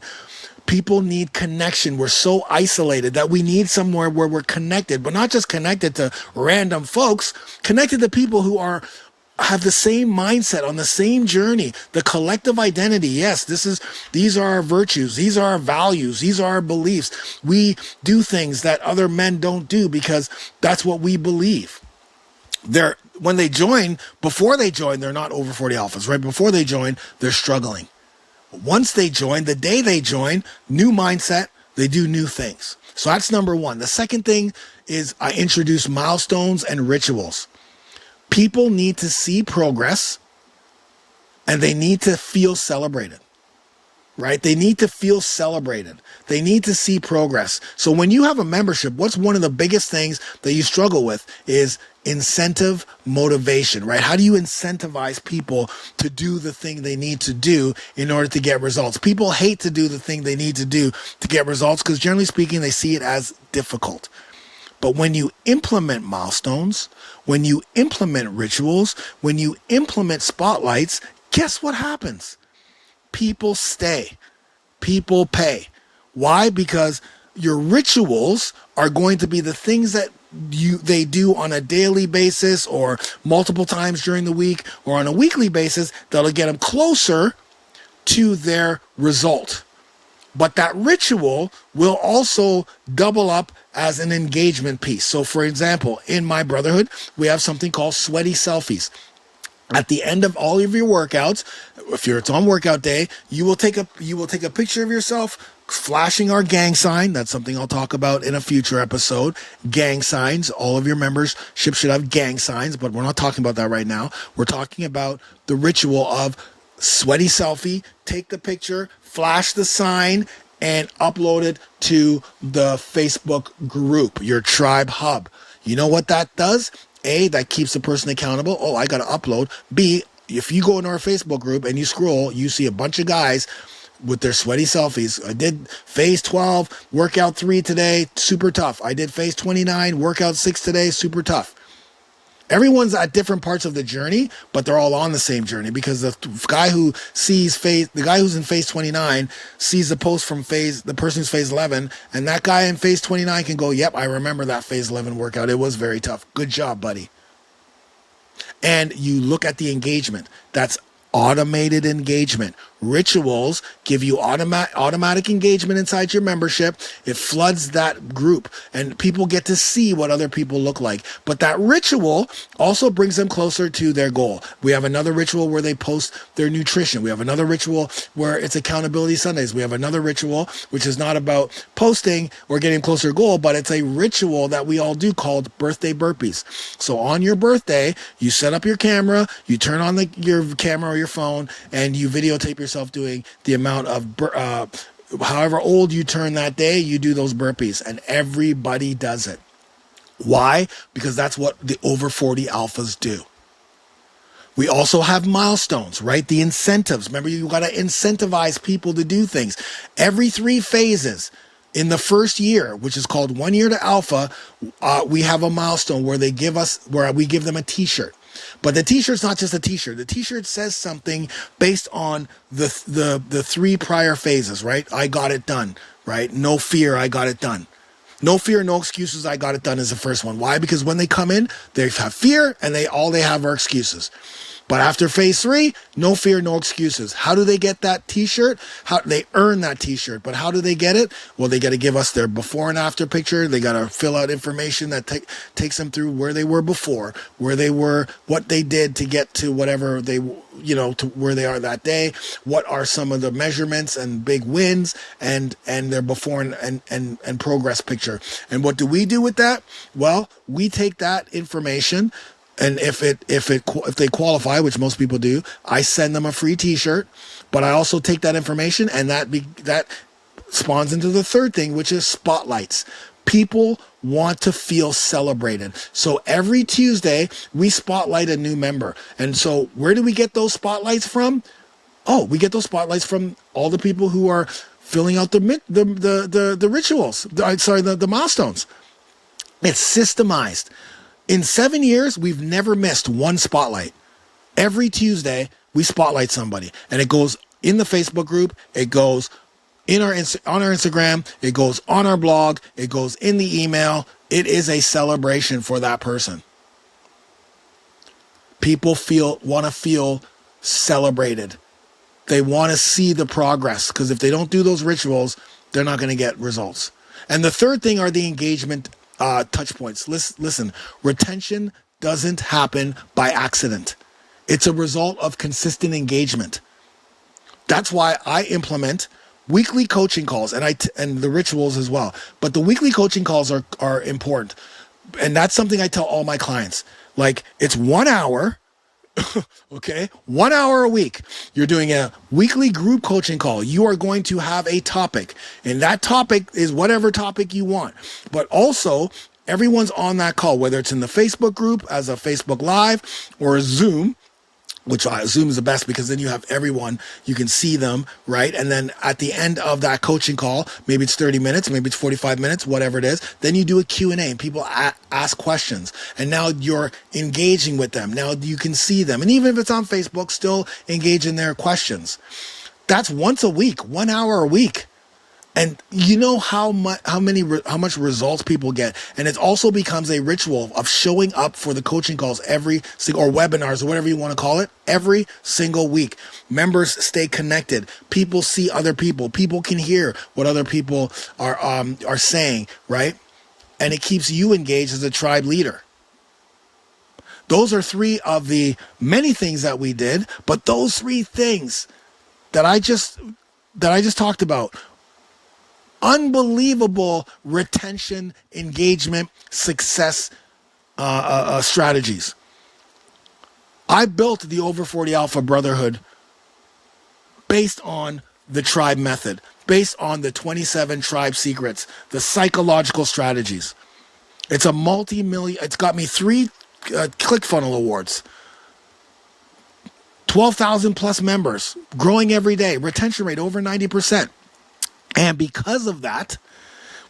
People need connection. We're so isolated that we need somewhere where we're connected, but not just connected to random folks, connected to people who have the same mindset, on the same journey. The collective identity, yes, these are our virtues, these are our values, these are our beliefs. We do things that other men don't do because that's what we believe. When they join, before they join, they're not Over 40 Alphas, right? Before they join, they're struggling. Once they join, the day they join, new mindset, they do new things. So that's number one. The second thing is I introduce milestones and rituals. People need to see progress, and they need to feel celebrated, right? They need to feel celebrated. They need to see progress. So when you have a membership, what's one of the biggest things that you struggle with is incentive motivation, right? How do you incentivize people to do the thing they need to do in order to get results? People hate to do the thing they need to do to get results because generally speaking, they see it as difficult. But when you implement milestones, when you implement rituals, when you implement spotlights, guess what happens? People stay. People pay. Why? Because your rituals are going to be the things that they do on a daily basis or multiple times during the week or on a weekly basis that'll get them closer to their result. But that ritual will also double up as an engagement piece. So for example, in my Brotherhood, we have something called sweaty selfies. At the end of all of your workouts, if it's on workout day, you will take a picture of yourself flashing our gang sign. That's something I'll talk about in a future episode. Gang signs. All of your membership should have gang signs, but we're not talking about that right now. We're talking about the ritual of sweaty selfie, take the picture, flash the sign, and upload it to the Facebook group, your tribe hub. You know what that does? A, that keeps the person accountable. Oh, I got to upload. B, if you go in our Facebook group and you scroll, you see a bunch of guys with their sweaty selfies. I did phase 12, workout 3 today, super tough. I did phase 29, workout 6 today, super tough. Everyone's at different parts of the journey, but they're all on the same journey, because the guy who's in phase 29 sees the post from the person who's phase 11, and that guy in phase 29 can go, yep, I remember that phase 11 workout. It was very tough. Good job, buddy. And you look at the engagement. That's automated engagement. Rituals give you automatic engagement inside your membership. It floods that group and people get to see what other people look like. But that ritual also brings them closer to their goal. We have another ritual where they post their nutrition. We have another ritual where it's accountability Sundays. We have another ritual which is not about posting or getting closer to goal, but it's a ritual that we all do called birthday burpees. So on your birthday, you set up your camera, you turn on your camera or your phone, and you videotape yourself doing the amount of however old you turn that day, you do those burpees, and everybody does it. Why? Because that's what the over 40 alphas do. We also have milestones, right? The incentives. Remember, you got to incentivize people to do things. Every 3 phases in the first year, which is called 1 year to alpha, we have a milestone where we give them a t-shirt. But the t-shirt's not just a t-shirt. The t-shirt says something based on the 3 prior phases, right? I got it done, right? No fear, I got it done. No fear, no excuses, I got it done is the first one. Why? Because when they come in, they have fear and all they have are excuses. But after phase 3, no fear, no excuses. How do they get that t-shirt? How they earn that t-shirt. But how do they get it? Well, they got to give us their before and after picture. They got to fill out information that takes them through where they were before, where they were, what they did to get to whatever they, to where they are that day. What are some of the measurements and big wins and their before and progress picture. And what do we do with that? Well, we take that information, and if they qualify, which most people do, I send them a free t-shirt. But I also take that information, and that spawns into the third thing, which is spotlights. People want to feel celebrated. So every Tuesday we spotlight a new member. And so where do we get those spotlights from? Oh, we get those spotlights from all the people who are filling out the rituals. The milestones. It's systemized. In 7 years, we've never missed one spotlight. Every Tuesday, we spotlight somebody, and it goes in the Facebook group. It goes on our Instagram. It goes on our blog. It goes in the email. It is a celebration for that person. People want to feel celebrated. They want to see the progress, because if they don't do those rituals, they're not going to get results. And the third thing are the engagement touch points. Listen, retention doesn't happen by accident. It's a result of consistent engagement. That's why I implement weekly coaching calls and the rituals as well. But the weekly coaching calls are important. And that's something I tell all my clients. Like, it's 1 hour. Okay, 1 hour a week. You're doing a weekly group coaching call. You are going to have a topic, and that topic is whatever topic you want. But also, everyone's on that call, whether it's in the Facebook group as a Facebook Live or a Zoom, which Zoom is the best because then you have everyone, you can see them, right? And then at the end of that coaching call, maybe it's 30 minutes, maybe it's 45 minutes, whatever it is, then you do a Q&A and people ask questions. And now you're engaging with them. Now you can see them. And even if it's on Facebook, still engage in their questions. That's once a week, 1 hour a week. And you know how much results people get, and it also becomes a ritual of showing up for the coaching calls every single, or webinars or whatever you want to call it, every single week. Members stay connected. People see other people. People can hear what other people are saying, right? And it keeps you engaged as a tribe leader. Those are three of the many things that we did, but those three things that I just talked about. Unbelievable retention, engagement, success strategies. I built the Over 40 Alpha Brotherhood based on the tribe method, based on the 27 tribe secrets, the psychological strategies. It's a it's got me 3 ClickFunnels awards, 12,000 plus members, growing every day, retention rate over 90%. And because of that,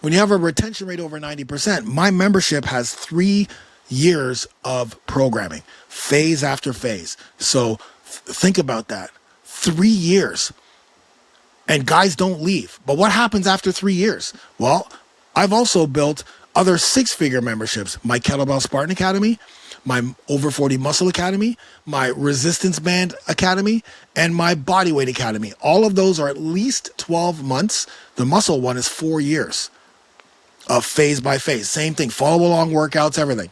when you have a retention rate over 90%, my membership has 3 years of programming, phase after phase. So think about that. 3 years. And guys don't leave. But what happens after 3 years? Well, I've also built other 6-figure memberships. My Kettlebell Spartan Academy, my Over 40 Muscle Academy, my Resistance Band Academy, and my Bodyweight Academy. All of those are at least 12 months. The muscle one is 4 years of phase by phase. Same thing, follow along workouts, everything.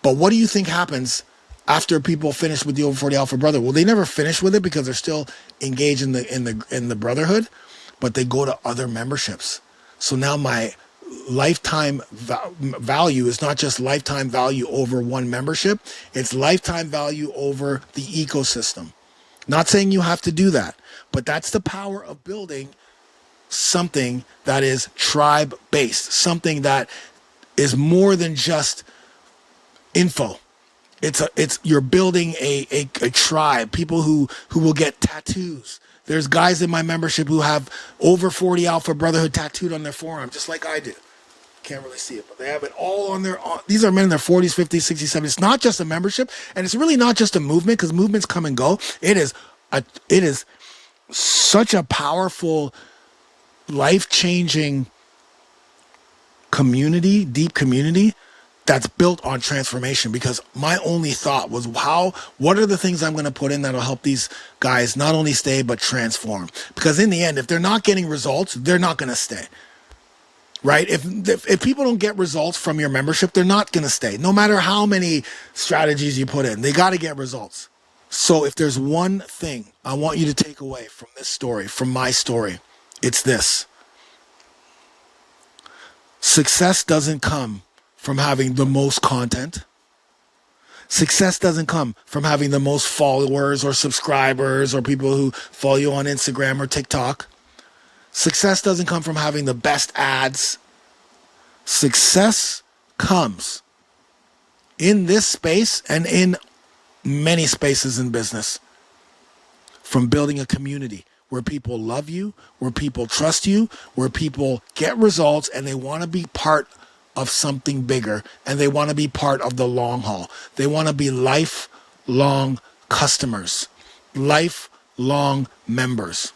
But what do you think happens after people finish with the Over 40 Alpha Brother? Well, they never finish with it because they're still engaged in the Brotherhood, but they go to other memberships. So now my lifetime value is not just lifetime value over one membership, it's lifetime value over the ecosystem. Not saying you have to do that, but that's the power of building something that is tribe based, something that is more than just info. It's you're building a tribe, people who will get tattoos. There's guys in my membership who have Over 40 Alpha Brotherhood tattooed on their forearm, just like I do. Can't really see it, but they have it all on their... These are men in their 40s, 50s, 60s, 70s. It's not just a membership, and it's really not just a movement, because movements come and go. It is such a powerful, life-changing community, deep community, that's built on transformation, because my only thought was what are the things I'm going to put in that'll help these guys not only stay but transform? Because in the end, if they're not getting results, they're not going to stay. Right? If people don't get results from your membership, they're not going to stay. No matter how many strategies you put in, they got to get results. So if there's one thing I want you to take away from this story, from my story, it's this. Success doesn't come from having the most content. Success doesn't come from having the most followers or subscribers or people who follow you on Instagram or TikTok. Success doesn't come from having the best ads. Success comes in this space and in many spaces in business from building a community where people love you, where people trust you, where people get results and they want to be part of something bigger, and they want to be part of the long haul. They want to be lifelong customers, lifelong members.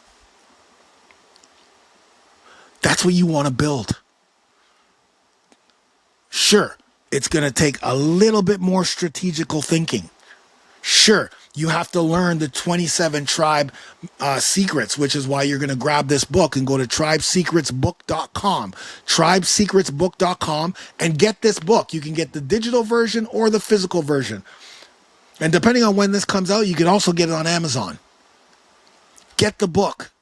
That's what you want to build. Sure, it's going to take a little bit more strategical thinking. Sure, you have to learn the 27 tribe secrets, which is why you're going to grab this book and go to tribesecretsbook.com, tribesecretsbook.com, and get this book. You can get the digital version or the physical version. And depending on when this comes out, you can also get it on Amazon. Get the book.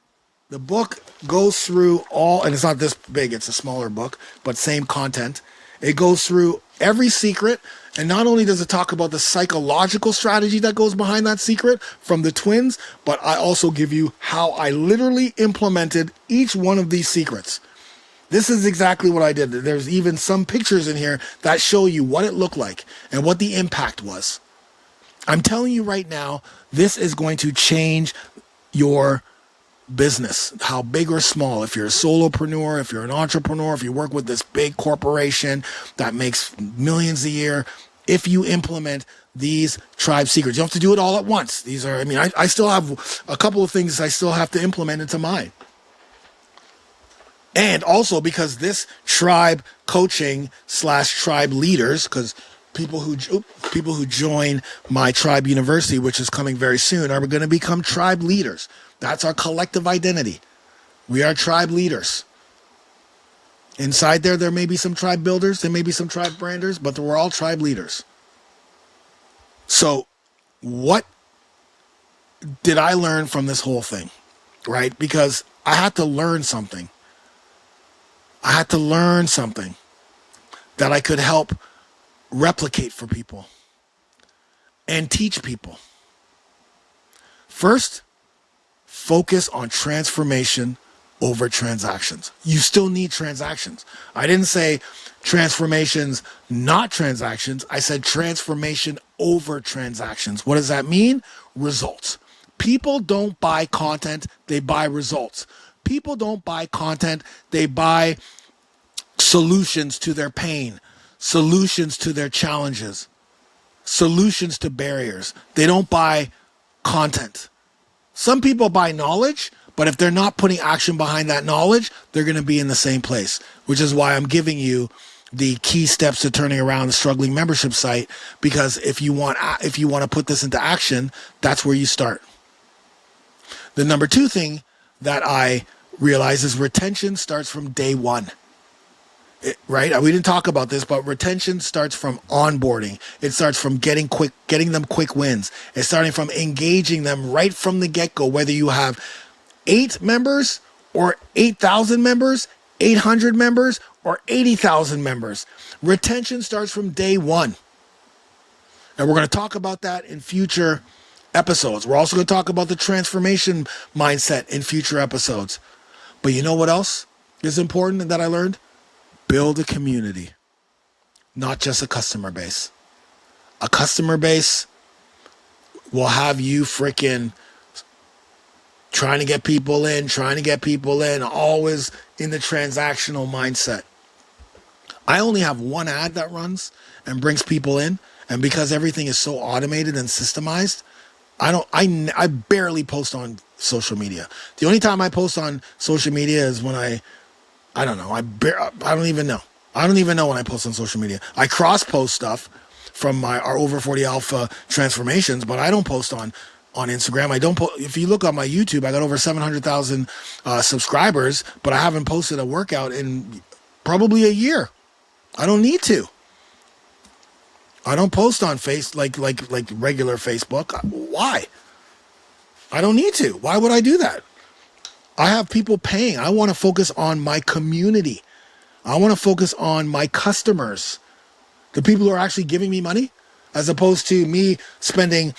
The book goes through all, and it's not this big, it's a smaller book, but same content. It goes through every secret, and not only does it talk about the psychological strategy that goes behind that secret from the twins, but I also give you how I literally implemented each one of these secrets. This is exactly what I did. There's even some pictures in here that show you what it looked like and what the impact was. I'm telling you right now, this is going to change your business, how big or small. If you're a solopreneur, if you're an entrepreneur, if you work with this big corporation that makes millions a year, if you implement these tribe secrets, you don't have to do it all at once. These are, I still have a couple of things I still have to implement into mine. And also because this tribe coaching / tribe leaders, because people who join my tribe university, which is coming very soon, are going to become tribe leaders. That's our collective identity. We are tribe leaders. Inside there may be some tribe builders, there may be some tribe branders, but we're all tribe leaders. So what did I learn from this whole thing, right? Because I had to learn something. I had to learn something that I could help replicate for people and teach people. First, focus on transformation over transactions. You still need transactions. I didn't say transformations, not transactions. I said transformation over transactions. What does that mean? Results. People don't buy content, they buy results. People don't buy content, they buy solutions to their pain, solutions to their challenges, solutions to barriers. They don't buy content. Some people buy knowledge, but if they're not putting action behind that knowledge, they're going to be in the same place, which is why I'm giving you the key steps to turning around the struggling membership site, because if you want to put this into action, that's where you start. The number 2 thing that I realize is retention starts from day one. Right? We didn't talk about this, but retention starts from onboarding. It starts from getting them quick wins. It's starting from engaging them right from the get-go, whether you have 8 members or 8,000 members, 800 members or 80,000 members. Retention starts from day one. And we're going to talk about that in future episodes. We're also going to talk about the transformation mindset in future episodes. But you know what else is important that I learned? Build a community, not just a customer base. A customer base will have you freaking trying to get people in, always in the transactional mindset. I only have one ad that runs and brings people in, and because everything is so automated and systemized, I barely post on social media. The only time I post on social media is when I don't even know. I don't even know when I post on social media. I cross-post stuff from our over 40 alpha transformations, but I don't post on Instagram. If you look on my YouTube, I got over 700,000 subscribers, but I haven't posted a workout in probably a year. I don't need to. I don't post on like regular Facebook. Why? I don't need to. Why would I do that? I have people paying. I want to focus on my community. I want to focus on my customers, the people who are actually giving me money, as opposed to me spending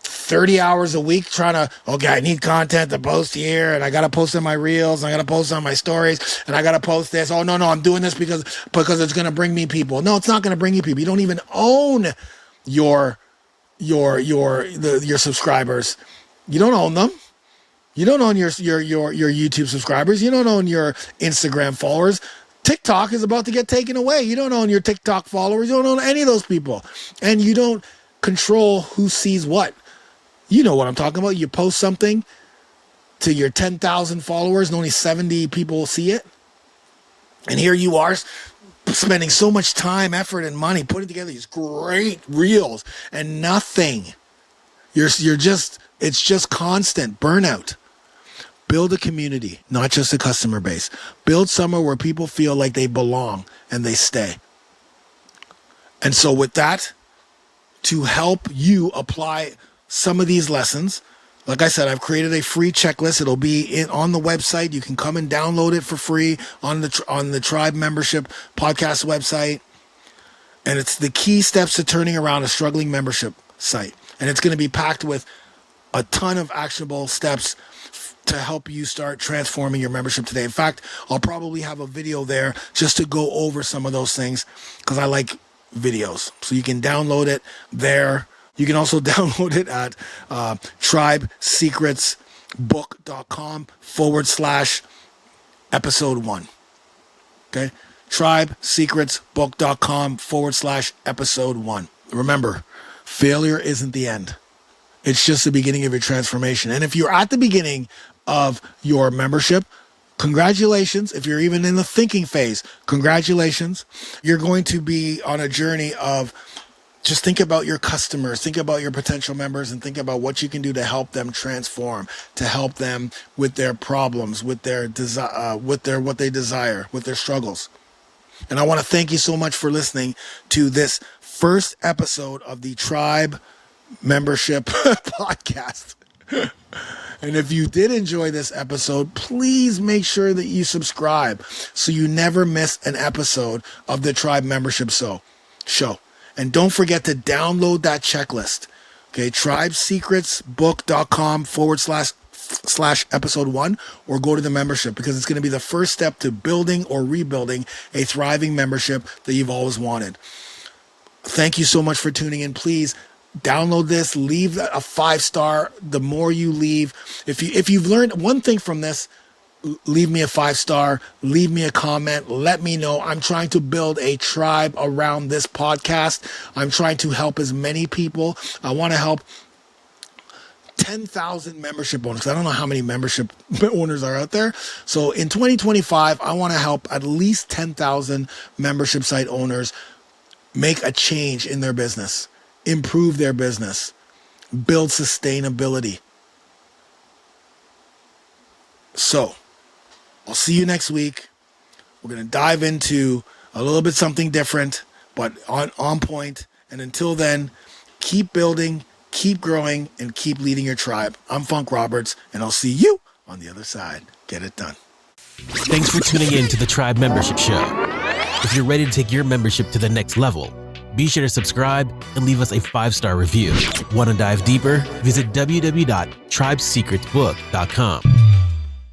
30 hours a week trying to, okay, I need content to post here, and I got to post in my reels, and I got to post on my stories, and I got to post this. Oh, no, I'm doing this because it's going to bring me people. No, it's not going to bring you people. You don't even own your subscribers. You don't own them. You don't own your YouTube subscribers. You don't own your Instagram followers. TikTok is about to get taken away. You don't own your TikTok followers. You don't own any of those people. And you don't control who sees what. You know what I'm talking about. You post something to your 10,000 followers and only 70 people see it. And here you are spending so much time, effort, and money putting together these great reels and nothing. It's just constant burnout. Build a community, not just a customer base. Build somewhere where people feel like they belong and they stay. And so with that, to help you apply some of these lessons, like I said, I've created a free checklist. It'll be on the website. You can come and download it for free on the Tribe Membership Podcast website. And it's the key steps to turning around a struggling membership site. And it's going to be packed with a ton of actionable steps to help you start transforming your membership today. In fact, I'll probably have a video there just to go over some of those things because I like videos. So you can download it there. You can also download it at tribesecretsbook.com/episode 1. Okay? tribesecretsbook.com/episode 1. Remember, failure isn't the end. It's just the beginning of your transformation. And if you're at the beginning of your membership, congratulations. If you're even in the thinking phase, congratulations. You're going to be on a journey of just think about your customers, think about your potential members, and think about what you can do to help them transform, to help them with their problems, with their what they desire, with their struggles. And I want to thank you so much for listening to this first episode of the Tribe Membership Podcast. And if you did enjoy this episode, please make sure that you subscribe so you never miss an episode of the Tribe Membership Show. And don't forget to download that checklist. Okay, tribesecrets.com/episode 1, or go to the membership, because it's going to be the first step to building or rebuilding a thriving membership that you've always wanted. Thank you so much for tuning in. Please download this, leave a 5-star. The more you leave, if you've learned one thing from this, leave me a 5-star, leave me a comment, let me know. I'm trying to build a tribe around this podcast. I'm trying to help as many people. I want to help 10,000 membership owners. I don't know how many membership owners are out there. So in 2025, I want to help at least 10,000 membership site owners make a change in their business, improve their business, build sustainability. So I'll see you next week. We're going to dive into a little bit something different, but on point. And until then, keep building, keep growing, and keep leading your tribe. I'm Funk Roberts, and I'll see you on the other side. Get it done. Thanks for tuning in to the Tribe Membership Show. If you're ready to take your membership to the next level, be sure to subscribe and leave us a 5-star review. Want to dive deeper? Visit www.tribesecretsbook.com.